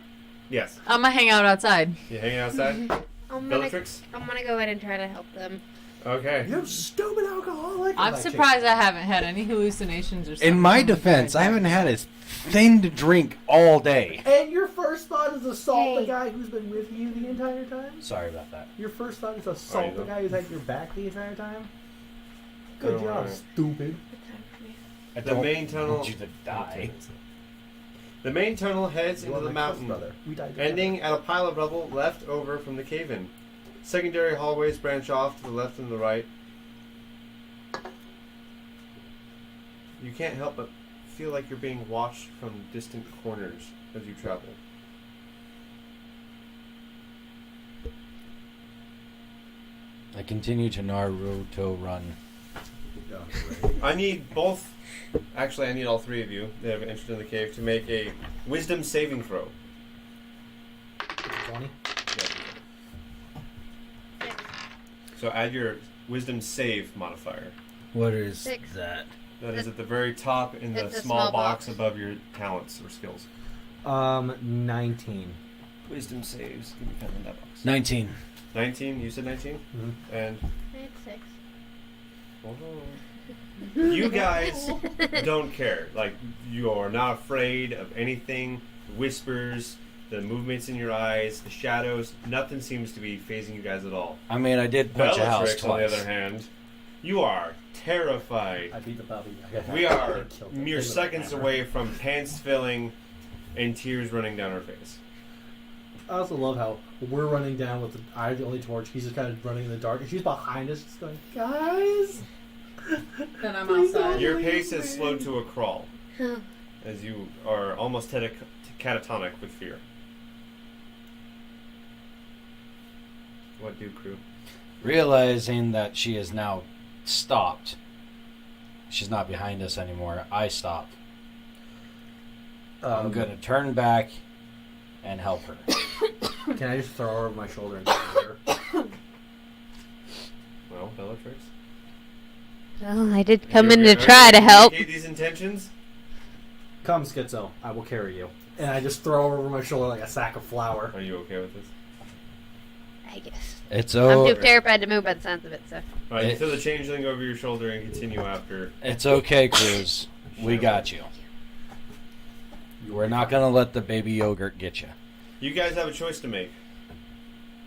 Yes. I'm gonna hang out outside. You hanging outside? I'm Bellatrix? gonna go ahead and try to help them. Okay. You stupid alcoholic! I'm Like, surprised I haven't had any hallucinations or something. In my defense, I haven't had a thing to drink all day. And your first thought is assault Hey. the guy who's been with you the entire time? Sorry about that. Your first thought is assault Alright, the though. guy who's at your back the entire time? Good job, Alright. stupid. I The don't main tunnel. want you to die. The main tunnel heads You into are the my close mountain, brother. We died together. ending at a pile of rubble left over from the cave-in. Secondary hallways branch off to the left and the right. You can't help but feel like you're being watched from distant corners as you travel. I continue to Naruto run. Yeah, right. I need both. Actually, I need all three of you that have entered in the cave to make a wisdom saving throw. 20? So add your wisdom save modifier. What is 6. that? That is at the very top in the It's a small small box box. above your talents or skills. 19. Wisdom saves can be found in that box. 19. 19? You said 19? Mm-hmm. And It's 6. you guys don't care. Like, you are not afraid of anything. The whispers, the movements in your eyes, the shadows. Nothing seems to be phasing you guys at all. I mean, I did punch a house Bellatrix, on the twice. other hand, you are terrified. I beat the puppy. We are Killed him. mere With a seconds hammer. away from pants filling and tears running down her face. I also love how we're running down with I the only torch. He's just kind of running in the dark, and she's behind us, just going, "Guys." Then I'm Please outside. don't. Your pace is slowed to a crawl Oh. as you are almost catatonic with fear. What do, crew? Realizing that she is now stopped. She's not behind us anymore. I stop. I'm going to turn back and help her. Can I just throw her over my shoulder and kill her? Well, Bellatrix. Well, I did come You're in to gonna try to help. communicate these intentions? Come, Schizo. I will carry you. And I just throw her over my shoulder like a sack of flour. Are you okay with this? I guess. It's I'm too over. terrified to move by the sounds of it, so. All right, you feel the changeling over your shoulder and continue after. It's okay, Cruz. We got you. We're not gonna let the baby yogurt get you. You guys have a choice to make: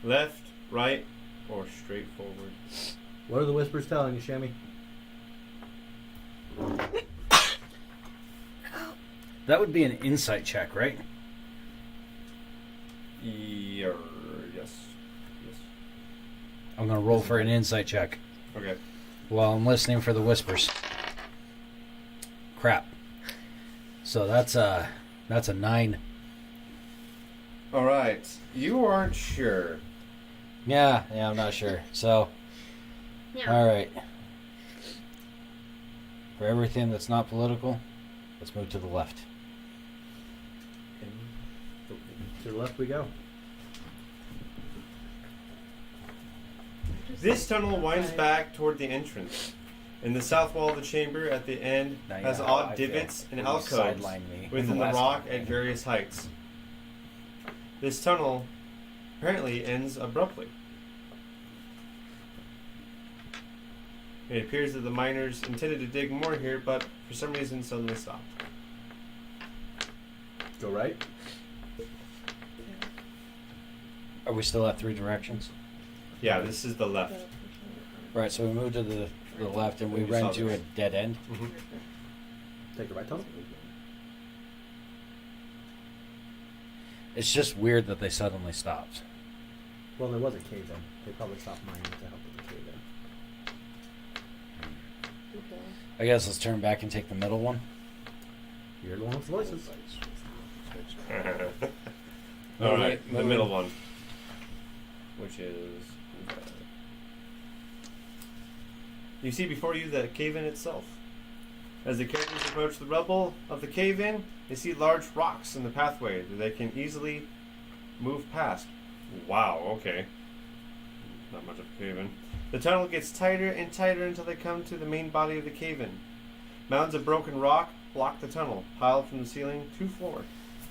left, right, or straight forward. What are the whispers telling you, Shammy? That would be an insight check, right? Yes. Yes. I'm gonna roll for an insight check Okay. while I'm listening for the whispers. Crap. So that's a 9. All right. You aren't sure. Yeah, I'm not sure. So, Yeah. all right. For everything that's not political, let's move to the left. To the left we go. This tunnel winds back toward the entrance. In the south wall of the chamber at the end Now you has know how I odd feel divots and when you alcoves sideline me in within the the last rock game. at various heights. This tunnel apparently ends abruptly. It appears that the miners intended to dig more here, but for some reason suddenly stopped. Go right. Are we still at 3 directions? Yeah, this is the left. Right, so we move to the left and we You run saw to a this. dead end. Take the right tunnel. It's just weird that they suddenly stopped. Well, there was a cave in. They probably stopped mining to help with the cave in. I guess let's turn back and take the middle one. You're the one with the voices. All right, the Moving. middle one, which is. You see before you the cave-in itself. As the characters approach the rubble of the cave-in, they see large rocks in the pathway that they can easily move past. Wow, okay. Not much of a cave-in. The tunnel gets tighter and tighter until they come to the main body of the cave-in. Mounds of broken rock block the tunnel, piled from the ceiling to floor.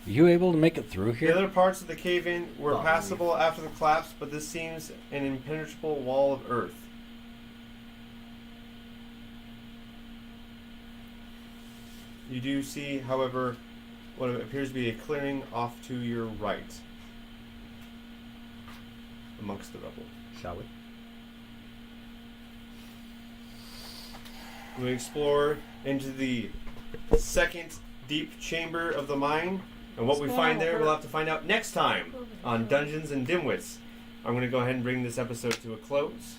Are you able to make it through The here? other parts of the cave-in were Probably. passable after the collapse, but this seems an impenetrable wall of earth. You do see, however, what appears to be a clearing off to your right, amongst the rubble. Shall we? We explore into the second deep chamber of the mine, and what we find there we'll have to find out next time on Dungeons and Dimwits. I'm going to go ahead and bring this episode to a close.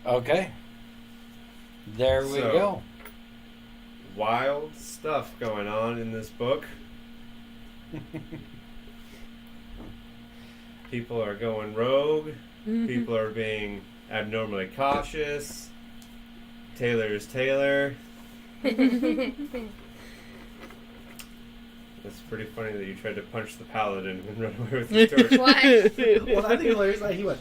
Okay. There we So- go. Wild stuff going on in this book. People are going rogue. People are being abnormally cautious. Taylor is Taylor. It's pretty funny that you tried to punch the paladin and run away with the torch. What? Well, I think hilarious that he went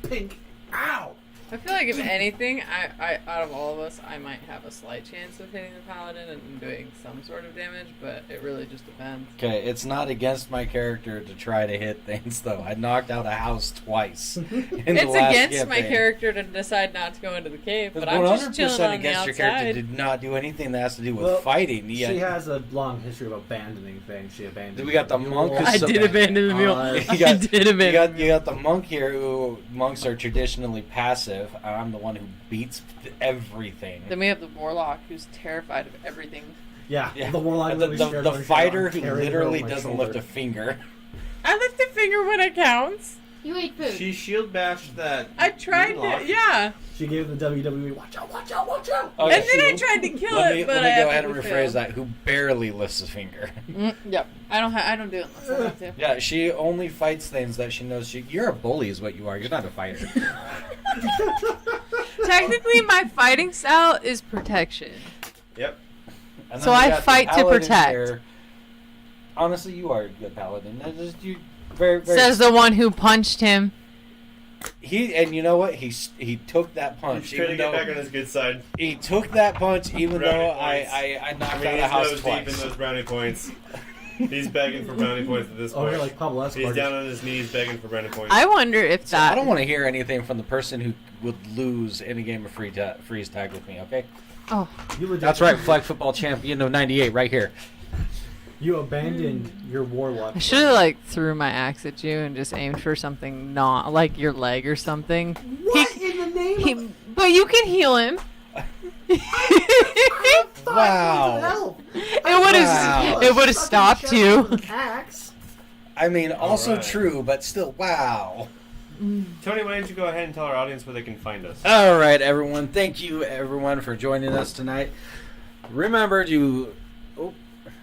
pink. Ow! I feel like if anything, I out of all of us, I might have a slight chance of hitting the paladin and doing some sort of damage, but it really just depends. Okay, it's not against my character to try to hit things, though. I knocked out a house twice. In the It's last against my campaign. character to decide not to go into the cave, It's but I'm just 100% chilling on the against your character outside. did not do anything that has to do with Well, fighting. She has a long history of abandoning things. She abandoned. We got the monk who's I so did bad. abandon the mule. Uh, You I got- did abandon. You got the monk here who monks are traditionally passive. I'm the one who beats everything. Then we have the warlock who's terrified of everything. Yeah, Yeah. the warlock. And literally stares the on her fighter shoulder, who carrying her literally over my doesn't shoulder. lift a finger. I lift a finger when it counts. You ate food. She shield bashed that. I tried warlock. to, yeah. She gave the WWE, watch out, watch out, watch out! Okay. And then I tried to kill Let it, me, but let me I go ahead and epically rephrase failed. that. Who barely lifts a finger. Yep. I don't do it unless I have to. Yeah, she only fights things that she knows you're a bully is what you are. You're not a fighter. Technically, my fighting style is protection. Yep. And So then we I got the fight to paladin protect. here. Honestly, you are a good paladin. That is, you very, very. Says the one who punched him. And you know what? He took that punch. He's trying to Even get though back on his good side. he took that punch, even Brownie though points. I knocked I mean, out he's a house nose deep in twice. those brownie points. He's begging for brownie points at this Oh, point. you're like Pablo Escobar. He's down on his knees begging for brownie points. I wonder if So that. I don't want to hear anything from the person who would lose any game of freeze tag with me. Okay, Oh, You legit- that's right. Flag football champion of '98, right here. You abandoned your warlock. I should have like threw my axe at you and just aimed for something not like your leg or something. What in the name of But you can heal him. Wow. It would have. It would have stopped you. Axe. I mean, also Alright. true, but still, wow. Tony, why don't you go ahead and tell our audience where they can find us? All right, everyone. Thank you, everyone, for joining us tonight. Remember to. Oh,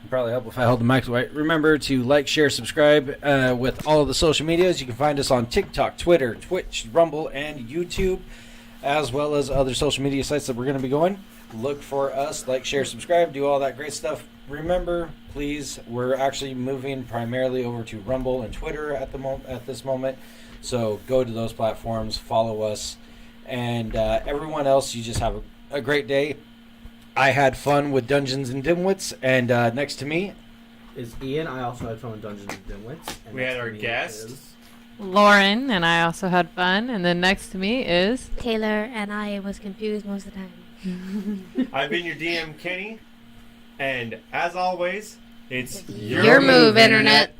probably help if I hold the mic right. Remember to like, share, subscribe with all of the social medias. You can find us on TikTok, Twitter, Twitch, Rumble, and YouTube, as well as other social media sites that we're going to be going. Look for us, like, share, subscribe, do all that great stuff. Remember, please, we're actually moving primarily over to Rumble and Twitter at this moment. So go to those platforms, follow us, and everyone else, you just have a great day. I had fun with Dungeons and Dimwits, and next to me, Is Ian. I also had fun with Dungeons and Dimwits. And We had next to our me guest. is- Lauren and I also had fun, and then next to me is. Taylor and I was confused most of the time. I've been your DM, Kenny, and as always, it's Your move, Internet.